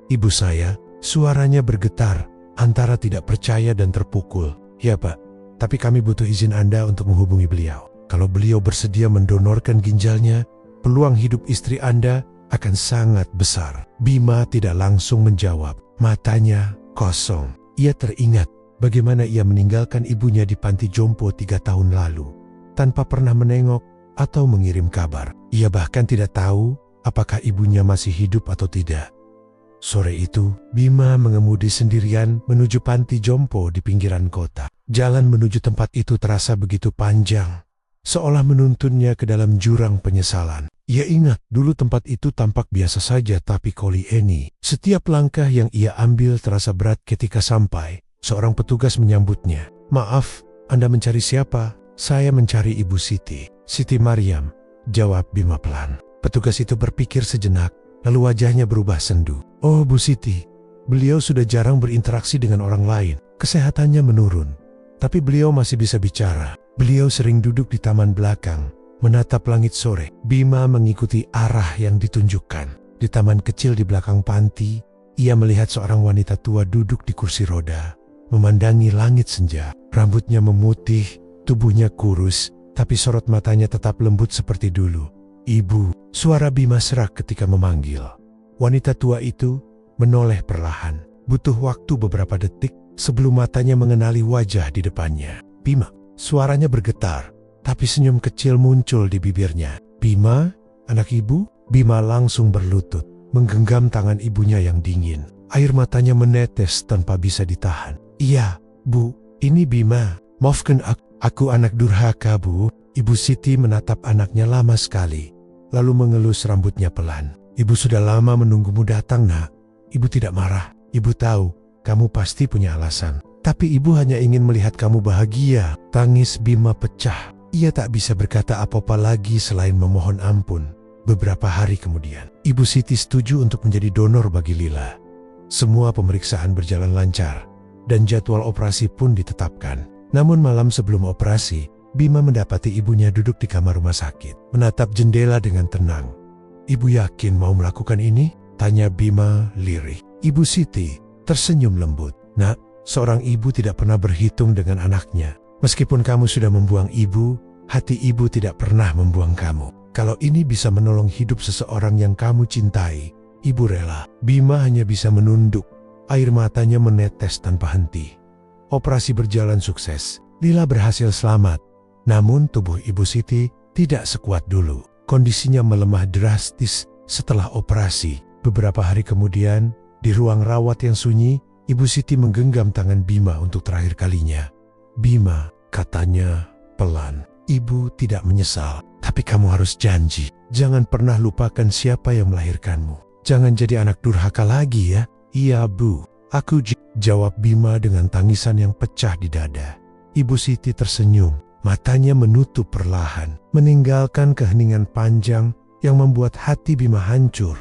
Ibu saya," suaranya bergetar antara tidak percaya dan terpukul. "Ya Pak, tapi kami butuh izin Anda untuk menghubungi beliau. Kalau beliau bersedia mendonorkan ginjalnya, peluang hidup istri Anda akan sangat besar." Bima tidak langsung menjawab. Matanya kosong. Ia teringat bagaimana ia meninggalkan ibunya di panti jompo 3 tahun lalu, tanpa pernah menengok atau mengirim kabar. Ia bahkan tidak tahu apakah ibunya masih hidup atau tidak. Sore itu, Bima mengemudi sendirian menuju panti jompo di pinggiran kota. Jalan menuju tempat itu terasa begitu panjang, seolah menuntunnya ke dalam jurang penyesalan. Ia ingat dulu tempat itu tampak biasa saja, tapi kali ini, setiap langkah yang ia ambil terasa berat. Ketika sampai, seorang petugas menyambutnya. "Maaf, Anda mencari siapa?" "Saya mencari Ibu Siti." "Siti Mariam," jawab Bima pelan. Petugas itu berpikir sejenak, lalu wajahnya berubah sendu. "Oh, Bu Siti, beliau sudah jarang berinteraksi dengan orang lain. Kesehatannya menurun, tapi beliau masih bisa bicara. Beliau sering duduk di taman belakang, menatap langit sore." Bima mengikuti arah yang ditunjukkan. Di taman kecil di belakang panti, ia melihat seorang wanita tua duduk di kursi roda, memandangi langit senja. Rambutnya memutih, tubuhnya kurus, tapi sorot matanya tetap lembut seperti dulu. "Ibu," suara Bima serak ketika memanggil. Wanita tua itu menoleh perlahan. Butuh waktu beberapa detik sebelum matanya mengenali wajah di depannya. "Bima," suaranya bergetar, tapi senyum kecil muncul di bibirnya. "Bima, anak ibu?" Bima langsung berlutut, menggenggam tangan ibunya yang dingin. Air matanya menetes tanpa bisa ditahan. "Iya, Bu, ini Bima. Maafkan aku anak durhaka, Bu." Ibu Siti menatap anaknya lama sekali, lalu mengelus rambutnya pelan. "Ibu sudah lama menunggumu datang, Nak. Ibu tidak marah. Ibu tahu, kamu pasti punya alasan. Tapi ibu hanya ingin melihat kamu bahagia." Tangis Bima pecah. Ia tak bisa berkata apa-apa lagi selain memohon ampun. Beberapa hari kemudian, Ibu Siti setuju untuk menjadi donor bagi Lila. Semua pemeriksaan berjalan lancar, dan jadwal operasi pun ditetapkan. Namun malam sebelum operasi, Bima mendapati ibunya duduk di kamar rumah sakit, menatap jendela dengan tenang. "Ibu yakin mau melakukan ini?" tanya Bima lirih. Ibu Siti tersenyum lembut. "Nak, seorang ibu tidak pernah berhitung dengan anaknya. Meskipun kamu sudah membuang ibu, hati ibu tidak pernah membuang kamu. Kalau ini bisa menolong hidup seseorang yang kamu cintai, ibu rela." Bima hanya bisa menunduk. Air matanya menetes tanpa henti. Operasi berjalan sukses. Lila berhasil selamat, Namun tubuh Ibu Siti tidak sekuat dulu. Kondisinya melemah drastis setelah operasi. Beberapa hari kemudian, di ruang rawat yang sunyi, Ibu Siti menggenggam tangan Bima untuk terakhir kalinya. "Bima," katanya pelan, "Ibu tidak menyesal, tapi kamu harus janji. Jangan pernah lupakan siapa yang melahirkanmu. Jangan jadi anak durhaka lagi ya." "Iya, Bu, aku jawab Bima dengan tangisan yang pecah di dada. Ibu Siti tersenyum, matanya menutup perlahan, meninggalkan keheningan panjang yang membuat hati Bima hancur.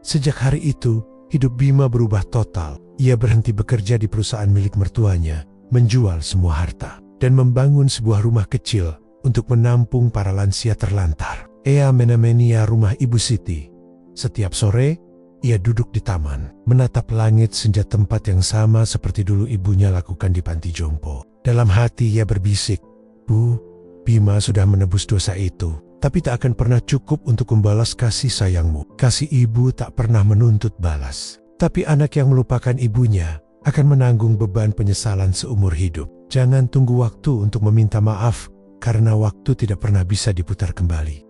Sejak hari itu, hidup Bima berubah total. Ia berhenti bekerja di perusahaan milik mertuanya, menjual semua harta, dan membangun sebuah rumah kecil untuk menampung para lansia terlantar. Ia menemania rumah Ibu Siti. Setiap sore, ia duduk di taman, menatap langit senja, tempat yang sama seperti dulu ibunya lakukan di panti jompo. Dalam hati ia berbisik, "Bu, Bima sudah menebus dosa itu, tapi tak akan pernah cukup untuk membalas kasih sayangmu. Kasih ibu tak pernah menuntut balas. Tapi anak yang melupakan ibunya akan menanggung beban penyesalan seumur hidup. Jangan tunggu waktu untuk meminta maaf, karena waktu tidak pernah bisa diputar kembali."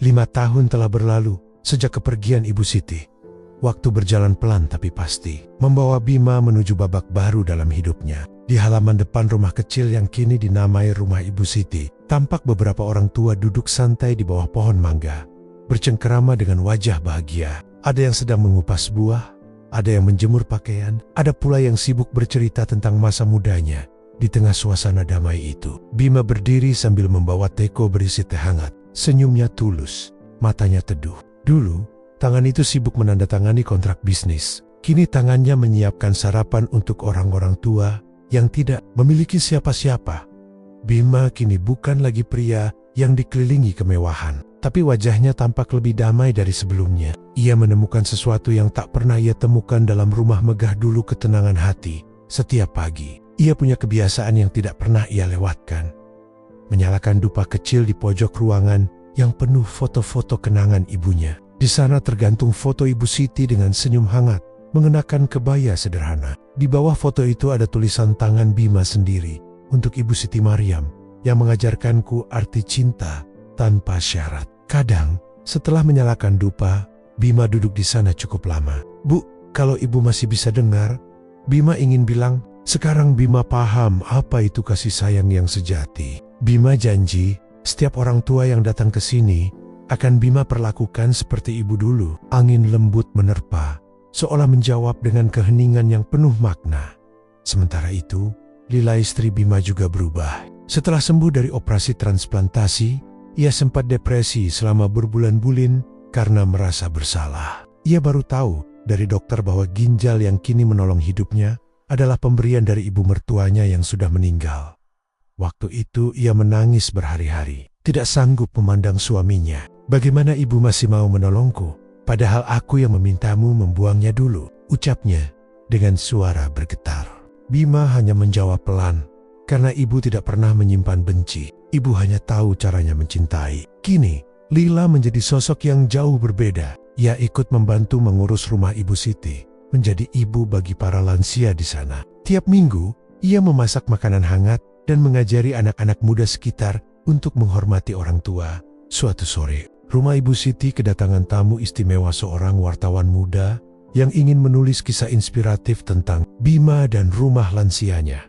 5 tahun telah berlalu sejak kepergian Ibu Siti. Waktu berjalan pelan tapi pasti, membawa Bima menuju babak baru dalam hidupnya. Di halaman depan rumah kecil yang kini dinamai rumah Ibu Siti, tampak beberapa orang tua duduk santai di bawah pohon mangga, bercengkerama dengan wajah bahagia. Ada yang sedang mengupas buah, ada yang menjemur pakaian, ada pula yang sibuk bercerita tentang masa mudanya. Di tengah suasana damai itu, Bima berdiri sambil membawa teko berisi teh hangat. Senyumnya tulus, matanya teduh. Dulu, tangan itu sibuk menandatangani kontrak bisnis. Kini tangannya menyiapkan sarapan untuk orang-orang tua yang tidak memiliki siapa-siapa. Bima kini bukan lagi pria yang dikelilingi kemewahan, tapi wajahnya tampak lebih damai dari sebelumnya. Ia menemukan sesuatu yang tak pernah ia temukan dalam rumah megah dulu, ketenangan hati. Setiap pagi, ia punya kebiasaan yang tidak pernah ia lewatkan. Menyalakan dupa kecil di pojok ruangan yang penuh foto-foto kenangan ibunya. Di sana tergantung foto Ibu Siti dengan senyum hangat, mengenakan kebaya sederhana. Di bawah foto itu ada tulisan tangan Bima sendiri, "Untuk Ibu Siti Maryam, yang mengajarkanku arti cinta tanpa syarat." Kadang, setelah menyalakan dupa, Bima duduk di sana cukup lama. "Bu, kalau ibu masih bisa dengar," Bima ingin bilang. Sekarang Bima paham apa itu kasih sayang yang sejati. Bima janji, setiap orang tua yang datang ke sini akan Bima perlakukan seperti ibu dulu. Angin lembut menerpa, seolah menjawab dengan keheningan yang penuh makna. Sementara itu, Lila istri Bima juga berubah. Setelah sembuh dari operasi transplantasi, ia sempat depresi selama berbulan-bulan karena merasa bersalah. Ia baru tahu dari dokter bahwa ginjal yang kini menolong hidupnya adalah pemberian dari ibu mertuanya yang sudah meninggal. Waktu itu ia menangis berhari-hari, tidak sanggup memandang suaminya. "Bagaimana ibu masih mau menolongku? Padahal aku yang memintamu membuangnya dulu," ucapnya dengan suara bergetar. Bima hanya menjawab pelan, karena ibu tidak pernah menyimpan benci. Ibu hanya tahu caranya mencintai. Kini, Lila menjadi sosok yang jauh berbeda. Ia ikut membantu mengurus rumah Ibu Siti, menjadi ibu bagi para lansia di sana. Tiap minggu, ia memasak makanan hangat dan mengajari anak-anak muda sekitar untuk menghormati orang tua. Suatu sore, rumah Ibu Siti kedatangan tamu istimewa, seorang wartawan muda yang ingin menulis kisah inspiratif tentang Bima dan rumah lansianya.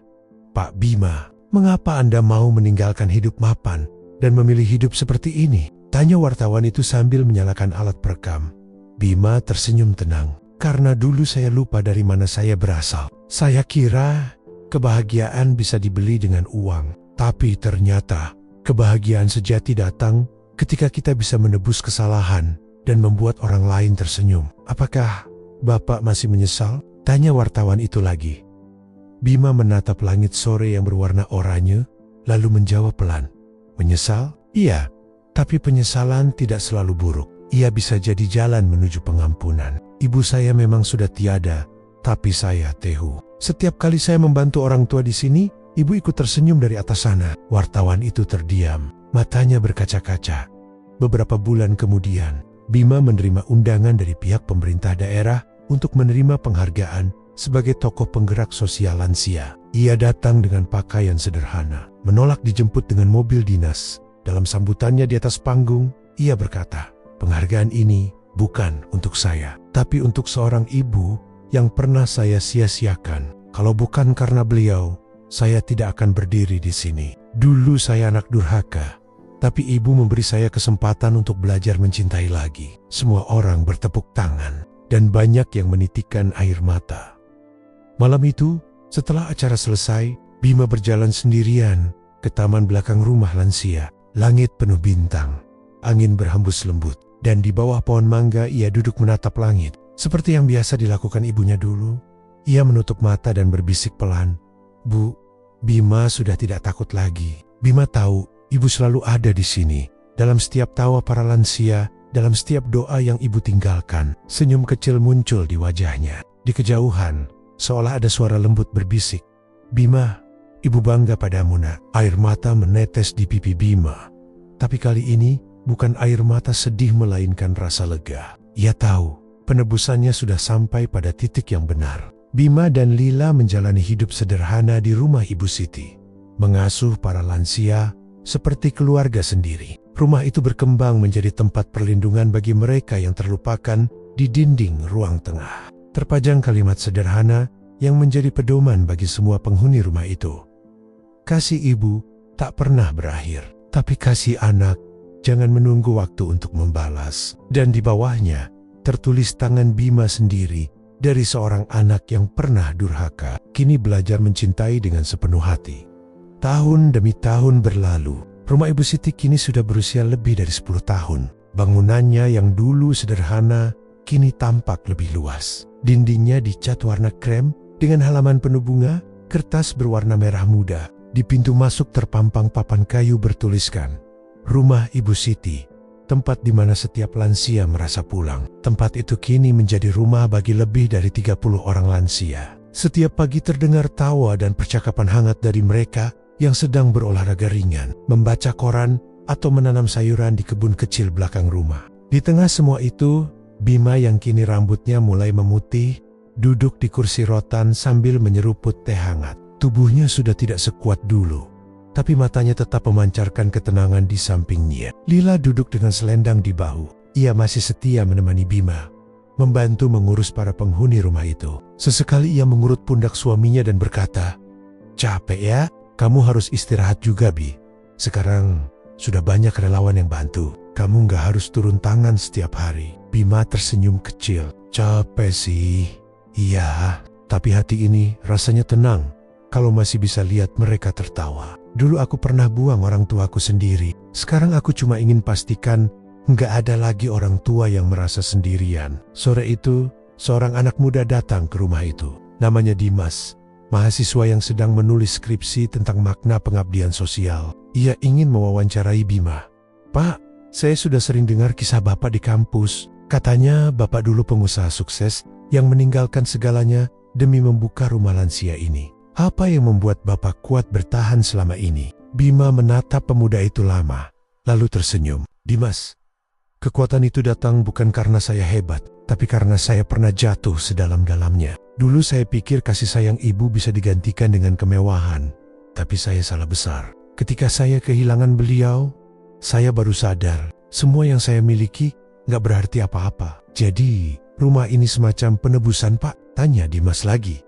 "Pak Bima, mengapa Anda mau meninggalkan hidup mapan dan memilih hidup seperti ini?" tanya wartawan itu sambil menyalakan alat perekam. Bima tersenyum tenang. "Karena dulu saya lupa dari mana saya berasal. Saya kira kebahagiaan bisa dibeli dengan uang. Tapi ternyata kebahagiaan sejati datang ketika kita bisa menebus kesalahan dan membuat orang lain tersenyum." "Apakah Bapak masih menyesal?" tanya wartawan itu lagi. Bima menatap langit sore yang berwarna oranye, lalu menjawab pelan, "Menyesal? Iya, tapi penyesalan tidak selalu buruk. Ia bisa jadi jalan menuju pengampunan. Ibu saya memang sudah tiada, tapi saya tehu. Setiap kali saya membantu orang tua di sini, ibu ikut tersenyum dari atas sana." Wartawan itu terdiam, matanya berkaca-kaca. Beberapa bulan kemudian, Bima menerima undangan dari pihak pemerintah daerah untuk menerima penghargaan sebagai tokoh penggerak sosial lansia. Ia datang dengan pakaian sederhana, menolak dijemput dengan mobil dinas. Dalam sambutannya di atas panggung, ia berkata, "Penghargaan ini bukan untuk saya, tapi untuk seorang ibu yang pernah saya sia-siakan. Kalau bukan karena beliau, saya tidak akan berdiri di sini. Dulu saya anak durhaka, tapi ibu memberi saya kesempatan untuk belajar mencintai lagi." Semua orang bertepuk tangan dan banyak yang menitikkan air mata. Malam itu, setelah acara selesai, Bima berjalan sendirian ke taman belakang rumah lansia. Langit penuh bintang, angin berhembus lembut, dan di bawah pohon mangga ia duduk menatap langit. Seperti yang biasa dilakukan ibunya dulu, ia menutup mata dan berbisik pelan, "Bu, Bima sudah tidak takut lagi." Bima tahu ibu selalu ada di sini, dalam setiap tawa para lansia, dalam setiap doa yang ibu tinggalkan. Senyum kecil muncul di wajahnya. Di kejauhan, seolah ada suara lembut berbisik, "Bima, ibu bangga padamu, nak." Air mata menetes di pipi Bima. Tapi kali ini bukan air mata sedih melainkan rasa lega. Ia tahu penebusannya sudah sampai pada titik yang benar. Bima dan Lila menjalani hidup sederhana di rumah Ibu Siti, mengasuh para lansia seperti keluarga sendiri. Rumah itu berkembang menjadi tempat perlindungan bagi mereka yang terlupakan di dinding ruang tengah. Terpajang kalimat sederhana yang menjadi pedoman bagi semua penghuni rumah itu. Kasih ibu tak pernah berakhir, tapi kasih anak jangan menunggu waktu untuk membalas. Dan di bawahnya tertulis tangan Bima sendiri dari seorang anak yang pernah durhaka, kini belajar mencintai dengan sepenuh hati. Tahun demi tahun berlalu, rumah Ibu Siti kini sudah berusia lebih dari 10 tahun. Bangunannya yang dulu sederhana kini tampak lebih luas. Dindingnya dicat warna krem dengan halaman penuh bunga, kertas berwarna merah muda. Di pintu masuk terpampang papan kayu bertuliskan, "Rumah Ibu Siti," tempat di mana setiap lansia merasa pulang. Tempat itu kini menjadi rumah bagi lebih dari 30 orang lansia. Setiap pagi terdengar tawa dan percakapan hangat dari mereka yang sedang berolahraga ringan, membaca koran, atau menanam sayuran di kebun kecil belakang rumah. Di tengah semua itu, Bima yang kini rambutnya mulai memutih, duduk di kursi rotan sambil menyeruput teh hangat. Tubuhnya sudah tidak sekuat dulu, tapi matanya tetap memancarkan ketenangan di sampingnya. Lila duduk dengan selendang di bahu. Ia masih setia menemani Bima, membantu mengurus para penghuni rumah itu. Sesekali ia mengurut pundak suaminya dan berkata, "Capek ya? Kamu harus istirahat juga, Bi. Sekarang sudah banyak relawan yang bantu. Kamu nggak harus turun tangan setiap hari." Bima tersenyum kecil. "Capek sih. Iya, tapi hati ini rasanya tenang kalau masih bisa lihat mereka tertawa. Dulu aku pernah buang orang tuaku sendiri. Sekarang aku cuma ingin pastikan nggak ada lagi orang tua yang merasa sendirian." Sore itu, seorang anak muda datang ke rumah itu. Namanya Dimas, mahasiswa yang sedang menulis skripsi tentang makna pengabdian sosial. Ia ingin mewawancarai Bima. "Pak, saya sudah sering dengar kisah Bapak di kampus. Katanya Bapak dulu pengusaha sukses yang meninggalkan segalanya demi membuka rumah lansia ini. Apa yang membuat Bapak kuat bertahan selama ini?" Bima menatap pemuda itu lama, lalu tersenyum. "Dimas, kekuatan itu datang bukan karena saya hebat, tapi karena saya pernah jatuh sedalam-dalamnya. Dulu saya pikir kasih sayang ibu bisa digantikan dengan kemewahan, tapi saya salah besar. Ketika saya kehilangan beliau, saya baru sadar semua yang saya miliki nggak berarti apa-apa. Jadi, rumah ini semacam penebusan, Pak?" tanya Dimas lagi.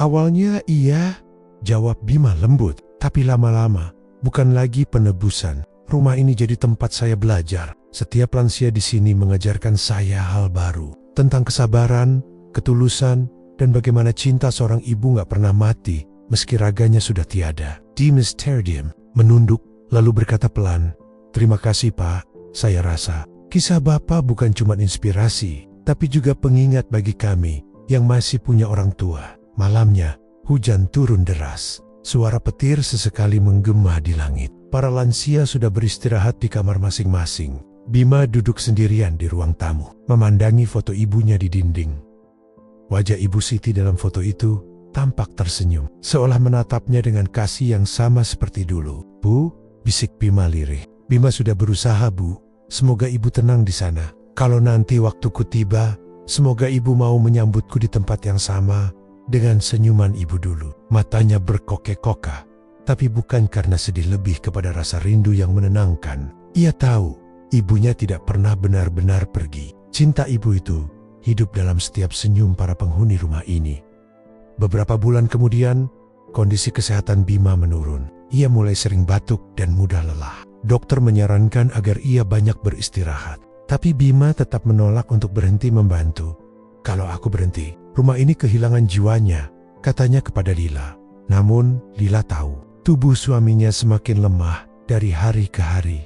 "Awalnya iya," jawab Bima lembut. "Tapi lama-lama, bukan lagi penebusan. Rumah ini jadi tempat saya belajar. Setiap lansia di sini mengajarkan saya hal baru. Tentang kesabaran, ketulusan, dan bagaimana cinta seorang ibu nggak pernah mati meski raganya sudah tiada." Dimas terdiam, menunduk, lalu berkata pelan, "Terima kasih, Pak. Saya rasa kisah Bapak bukan cuma inspirasi, tapi juga pengingat bagi kami yang masih punya orang tua." Malamnya, hujan turun deras. Suara petir sesekali menggema di langit. Para lansia sudah beristirahat di kamar masing-masing. Bima duduk sendirian di ruang tamu, memandangi foto ibunya di dinding. Wajah Ibu Siti dalam foto itu tampak tersenyum, seolah menatapnya dengan kasih yang sama seperti dulu. "Bu," bisik Bima lirih. "Bima sudah berusaha, Bu. Semoga Ibu tenang di sana. Kalau nanti waktuku tiba, semoga Ibu mau menyambutku di tempat yang sama dengan senyuman Ibu dulu." Matanya berkokek-kokah. tapi bukan karena sedih, lebih kepada rasa rindu yang menenangkan. Ia tahu ibunya tidak pernah benar-benar pergi. Cinta ibu itu hidup dalam setiap senyum para penghuni rumah ini. Beberapa bulan kemudian, kondisi kesehatan Bima menurun. Ia mulai sering batuk dan mudah lelah. Dokter menyarankan agar ia banyak beristirahat. Tapi Bima tetap menolak untuk berhenti membantu. "Kalau aku berhenti, rumah ini kehilangan jiwanya," katanya kepada Lila. Namun, Lila tahu tubuh suaminya semakin lemah dari hari ke hari.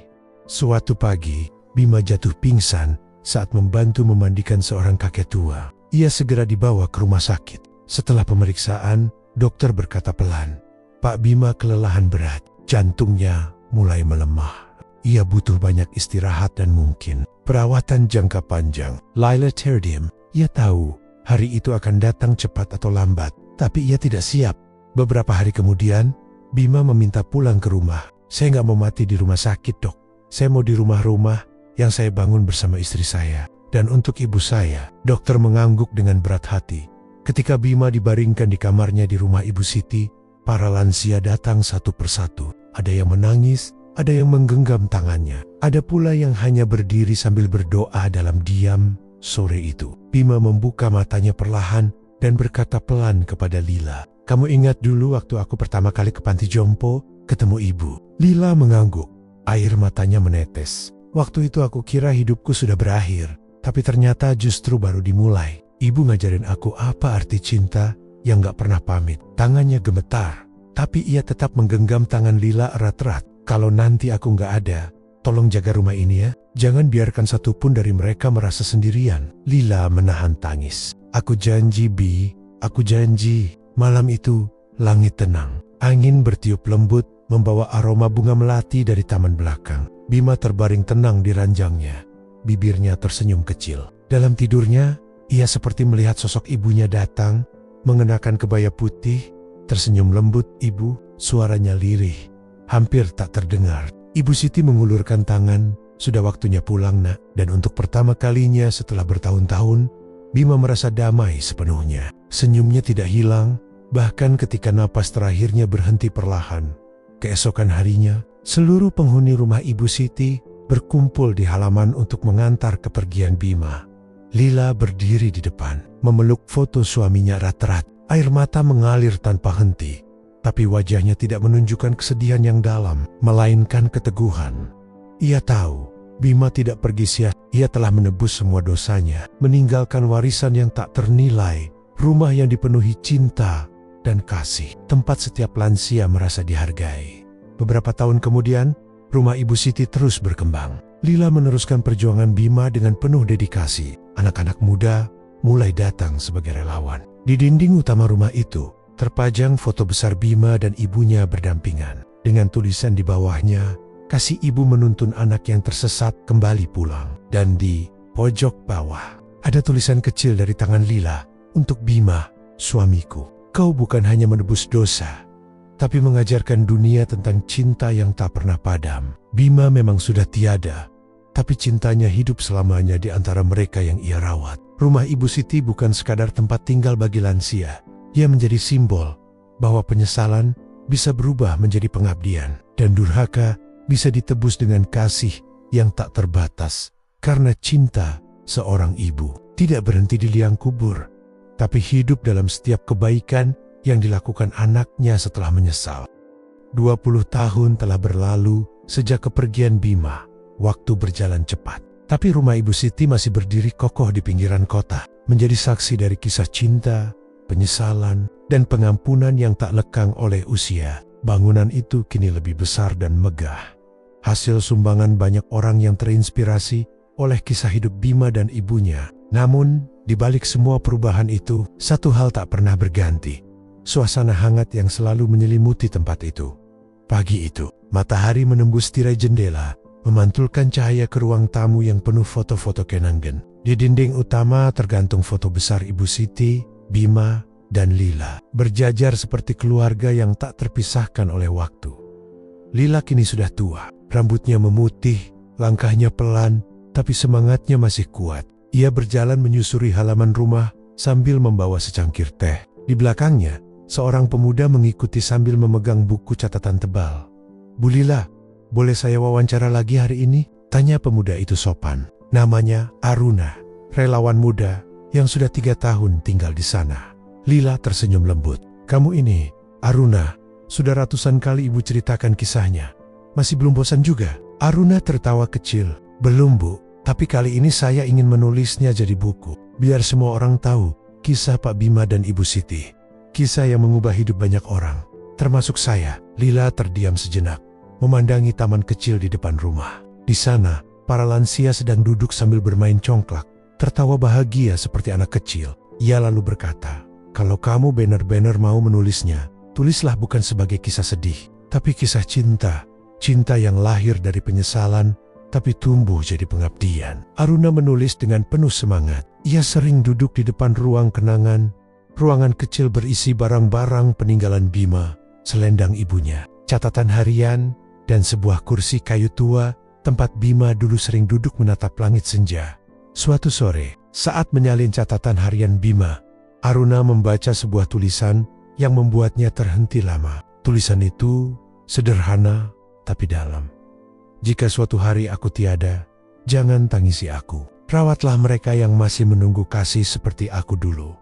Suatu pagi, Bima jatuh pingsan saat membantu memandikan seorang kakek tua. Ia segera dibawa ke rumah sakit. Setelah pemeriksaan, dokter berkata pelan, "Pak Bima kelelahan berat, jantungnya mulai melemah. Ia butuh banyak istirahat dan mungkin perawatan jangka panjang." Lila terdiam. Ia tahu hari itu akan datang cepat atau lambat, tapi ia tidak siap. Beberapa hari kemudian, Bima meminta pulang ke rumah. "Saya nggak mau mati di rumah sakit, Dok. Saya mau di rumah-rumah yang saya bangun bersama istri saya. Dan untuk ibu saya." Dokter mengangguk dengan berat hati. Ketika Bima dibaringkan di kamarnya di rumah Ibu Siti, para lansia datang satu persatu. Ada yang menangis, ada yang menggenggam tangannya. Ada pula yang hanya berdiri sambil berdoa dalam diam. Sore itu, Bima membuka matanya perlahan dan berkata pelan kepada Lila, "Kamu ingat dulu waktu aku pertama kali ke panti jompo, ketemu ibu?" Lila mengangguk. Air matanya menetes. "Waktu itu aku kira hidupku sudah berakhir, tapi ternyata justru baru dimulai. Ibu ngajarin aku apa arti cinta yang gak pernah pamit." Tangannya gemetar, tapi ia tetap menggenggam tangan Lila erat-erat. "Kalau nanti aku gak ada, tolong jaga rumah ini ya. Jangan biarkan satupun dari mereka merasa sendirian." Lila menahan tangis. "Aku janji, Bi. Aku janji." Malam itu, langit tenang. Angin bertiup lembut, membawa aroma bunga melati dari taman belakang. Bima terbaring tenang di ranjangnya. Bibirnya tersenyum kecil. Dalam tidurnya, ia seperti melihat sosok ibunya datang, mengenakan kebaya putih, tersenyum lembut. "Ibu," suaranya lirih, hampir tak terdengar. Ibu Siti mengulurkan tangan, "Sudah waktunya pulang, Nak." Dan untuk pertama kalinya setelah bertahun-tahun, Bima merasa damai sepenuhnya. Senyumnya tidak hilang, bahkan ketika napas terakhirnya berhenti perlahan. Keesokan harinya, seluruh penghuni rumah Ibu Siti berkumpul di halaman untuk mengantar kepergian Bima. Lila berdiri di depan, memeluk foto suaminya erat-erat. Air mata mengalir tanpa henti, tapi wajahnya tidak menunjukkan kesedihan yang dalam, melainkan keteguhan. Ia tahu Bima tidak pergi sia. Ia telah menebus semua dosanya, meninggalkan warisan yang tak ternilai, rumah yang dipenuhi cinta dan kasih, tempat setiap lansia merasa dihargai. Beberapa tahun kemudian, rumah Ibu Siti terus berkembang. Lila meneruskan perjuangan Bima dengan penuh dedikasi. Anak-anak muda mulai datang sebagai relawan. Di dinding utama rumah itu, terpajang foto besar Bima dan ibunya berdampingan. Dengan tulisan di bawahnya, "Kasih ibu menuntun anak yang tersesat kembali pulang." Dan di pojok bawah, ada tulisan kecil dari tangan Lila, "Untuk Bima, suamiku. Kau bukan hanya menebus dosa, tapi mengajarkan dunia tentang cinta yang tak pernah padam." Bima memang sudah tiada, tapi cintanya hidup selamanya di antara mereka yang ia rawat. Rumah Ibu Siti bukan sekadar tempat tinggal bagi lansia. Ia menjadi simbol bahwa penyesalan bisa berubah menjadi pengabdian, dan durhaka bisa ditebus dengan kasih yang tak terbatas. Karena cinta seorang ibu tidak berhenti di liang kubur, tapi hidup dalam setiap kebaikan yang dilakukan anaknya setelah menyesal. 20 tahun telah berlalu sejak kepergian Bima. Waktu berjalan cepat, tapi rumah Ibu Siti masih berdiri kokoh di pinggiran kota, menjadi saksi dari kisah cinta, penyesalan, dan pengampunan yang tak lekang oleh usia. Bangunan itu kini lebih besar dan megah, hasil sumbangan banyak orang yang terinspirasi oleh kisah hidup Bima dan ibunya. Namun, di balik semua perubahan itu, satu hal tak pernah berganti. Suasana hangat yang selalu menyelimuti tempat itu. Pagi itu, matahari menembus tirai jendela, memantulkan cahaya ke ruang tamu yang penuh foto-foto kenangan. Di dinding utama tergantung foto besar Ibu Siti, Bima, dan Lila, berjajar seperti keluarga yang tak terpisahkan oleh waktu. Lila kini sudah tua, rambutnya memutih, langkahnya pelan, tapi semangatnya masih kuat. Ia berjalan menyusuri halaman rumah sambil membawa secangkir teh. Di belakangnya, Seorang pemuda mengikuti sambil memegang buku catatan tebal. "Bu Lila, boleh saya wawancara lagi hari ini?" tanya pemuda itu sopan. Namanya Aruna, relawan muda yang sudah 3 tahun tinggal di sana. Lila tersenyum lembut. "Kamu ini, Aruna, sudah ratusan kali ibu ceritakan kisahnya. Masih belum bosan juga?" Aruna tertawa kecil. "Belum, Bu, tapi kali ini saya ingin menulisnya jadi buku. Biar semua orang tahu kisah Pak Bima dan Ibu Siti. Kisah yang mengubah hidup banyak orang, termasuk saya." Lila terdiam sejenak, memandangi taman kecil di depan rumah. Di sana, para lansia sedang duduk sambil bermain congklak, tertawa bahagia seperti anak kecil. Ia lalu berkata, "Kalau kamu benar-benar mau menulisnya, tulislah bukan sebagai kisah sedih, tapi kisah cinta. Cinta yang lahir dari penyesalan, tapi tumbuh jadi pengabdian." Aruna menulis dengan penuh semangat. Ia sering duduk di depan ruang kenangan, ruangan kecil berisi barang-barang peninggalan Bima, selendang ibunya, catatan harian, dan sebuah kursi kayu tua tempat Bima dulu sering duduk menatap langit senja. Suatu sore, saat menyalin catatan harian Bima, Aruna membaca sebuah tulisan yang membuatnya terhenti lama. Tulisan itu sederhana tapi dalam. "Jika suatu hari aku tiada, jangan tangisi aku. Rawatlah mereka yang masih menunggu kasih seperti aku dulu.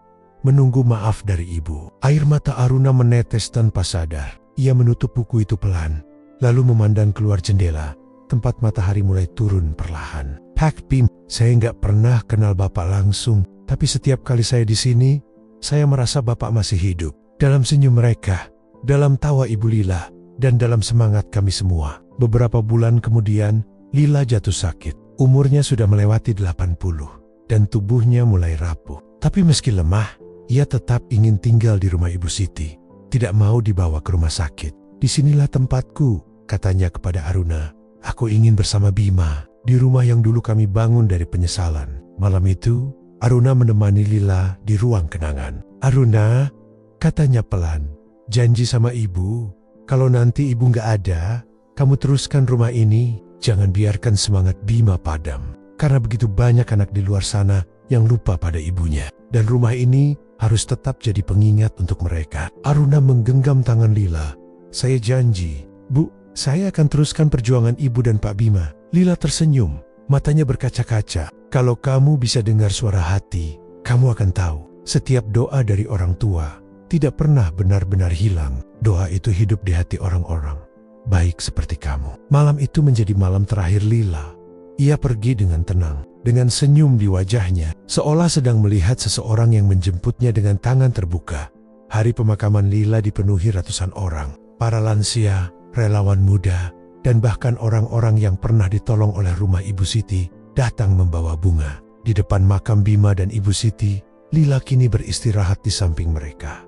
Menunggu maaf dari ibu." Air mata Aruna menetes tanpa sadar. Ia menutup buku itu pelan, lalu memandang keluar jendela, tempat matahari mulai turun perlahan. "Pak Bim, saya nggak pernah kenal Bapak langsung, tapi setiap kali saya di sini, saya merasa Bapak masih hidup. Dalam senyum mereka, dalam tawa Ibu Lila, dan dalam semangat kami semua." Beberapa bulan kemudian, Lila jatuh sakit. Umurnya sudah melewati 80, dan tubuhnya mulai rapuh. Tapi meski lemah, ia tetap ingin tinggal di rumah Ibu Siti. Tidak mau dibawa ke rumah sakit. "Disinilah tempatku," katanya kepada Aruna. "Aku ingin bersama Bima di rumah yang dulu kami bangun dari penyesalan." Malam itu, Aruna menemani Lila di ruang kenangan. "Aruna," katanya pelan, "janji sama ibu, kalau nanti ibu nggak ada, kamu teruskan rumah ini. Jangan biarkan semangat Bima padam. Karena begitu banyak anak di luar sana yang lupa pada ibunya. Dan rumah ini harus tetap jadi pengingat untuk mereka." Aruna menggenggam tangan Lila. "Saya janji, Bu, saya akan teruskan perjuangan ibu dan Pak Bima." Lila tersenyum, matanya berkaca-kaca. "Kalau kamu bisa dengar suara hati, kamu akan tahu setiap doa dari orang tua tidak pernah benar-benar hilang. Doa itu hidup di hati orang-orang baik seperti kamu." Malam itu menjadi malam terakhir Lila. Ia pergi dengan tenang, dengan senyum di wajahnya, seolah sedang melihat seseorang yang menjemputnya dengan tangan terbuka. Hari pemakaman Lila dipenuhi ratusan orang, para lansia, relawan muda, dan bahkan orang-orang yang pernah ditolong oleh rumah Ibu Siti datang membawa bunga. Di depan makam Bima dan Ibu Siti, Lila kini beristirahat di samping mereka.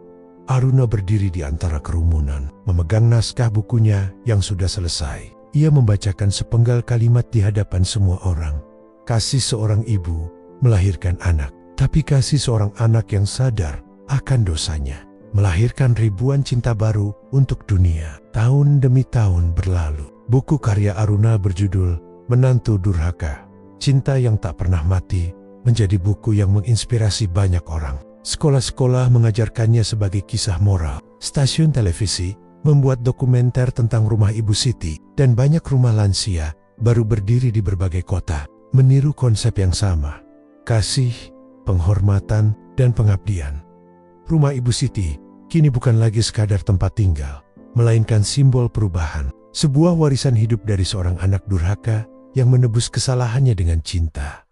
Aruna berdiri di antara kerumunan, memegang naskah bukunya yang sudah selesai. Ia membacakan sepenggal kalimat di hadapan semua orang. Kasih seorang ibu melahirkan anak, tapi kasih seorang anak yang sadar akan dosanya melahirkan ribuan cinta baru untuk dunia. Tahun demi tahun berlalu. Buku karya Aruna berjudul Menantu Durhaka, Cinta yang Tak Pernah Mati, menjadi buku yang menginspirasi banyak orang. Sekolah-sekolah mengajarkannya sebagai kisah moral. Stasiun televisi membuat dokumenter tentang rumah Ibu Siti, dan banyak rumah lansia baru berdiri di berbagai kota, meniru konsep yang sama: kasih, penghormatan, dan pengabdian. Rumah Ibu Siti kini bukan lagi sekadar tempat tinggal, melainkan simbol perubahan, sebuah warisan hidup dari seorang anak durhaka yang menebus kesalahannya dengan cinta.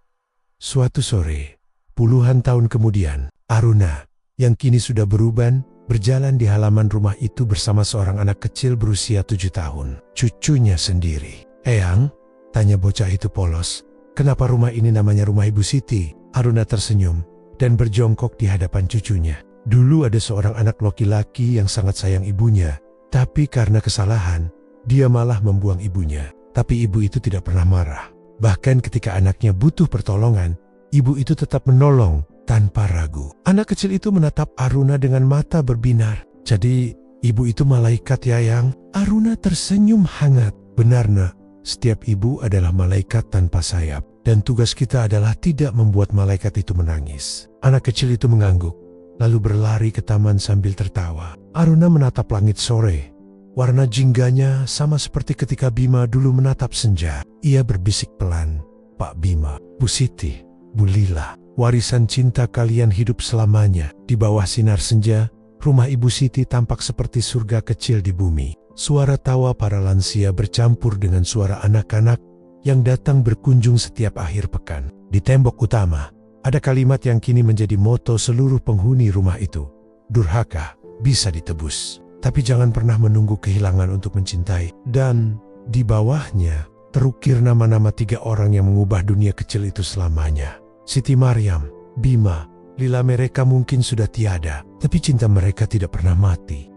Suatu sore, puluhan tahun kemudian, Aruna, yang kini sudah beruban, berjalan di halaman rumah itu bersama seorang anak kecil berusia 7 tahun, cucunya sendiri. "Eyang," tanya bocah itu polos, "kenapa rumah ini namanya rumah Ibu Siti?" Aruna tersenyum dan berjongkok di hadapan cucunya. "Dulu ada seorang anak laki-laki yang sangat sayang ibunya, tapi karena kesalahan, dia malah membuang ibunya. Tapi ibu itu tidak pernah marah. Bahkan ketika anaknya butuh pertolongan, ibu itu tetap menolong tanpa ragu." Anak kecil itu menatap Aruna dengan mata berbinar. "Jadi, ibu itu malaikat ya, Yang?" Aruna tersenyum hangat. "Benar, Nak. Setiap ibu adalah malaikat tanpa sayap, dan tugas kita adalah tidak membuat malaikat itu menangis." Anak kecil itu mengangguk, lalu berlari ke taman sambil tertawa. Aruna menatap langit sore. Warna jingganya sama seperti ketika Bima dulu menatap senja. Ia berbisik pelan, "Pak Bima, Bu Siti, Bu Lila, warisan cinta kalian hidup selamanya." Di bawah sinar senja, rumah Ibu Siti tampak seperti surga kecil di bumi. Suara tawa para lansia bercampur dengan suara anak-anak yang datang berkunjung setiap akhir pekan. Di tembok utama, ada kalimat yang kini menjadi moto seluruh penghuni rumah itu. "Durhaka bisa ditebus, tapi jangan pernah menunggu kehilangan untuk mencintai." Dan di bawahnya terukir nama-nama 3 orang yang mengubah dunia kecil itu selamanya. Siti Maryam, Bima, Lila, mereka mungkin sudah tiada, tapi cinta mereka tidak pernah mati.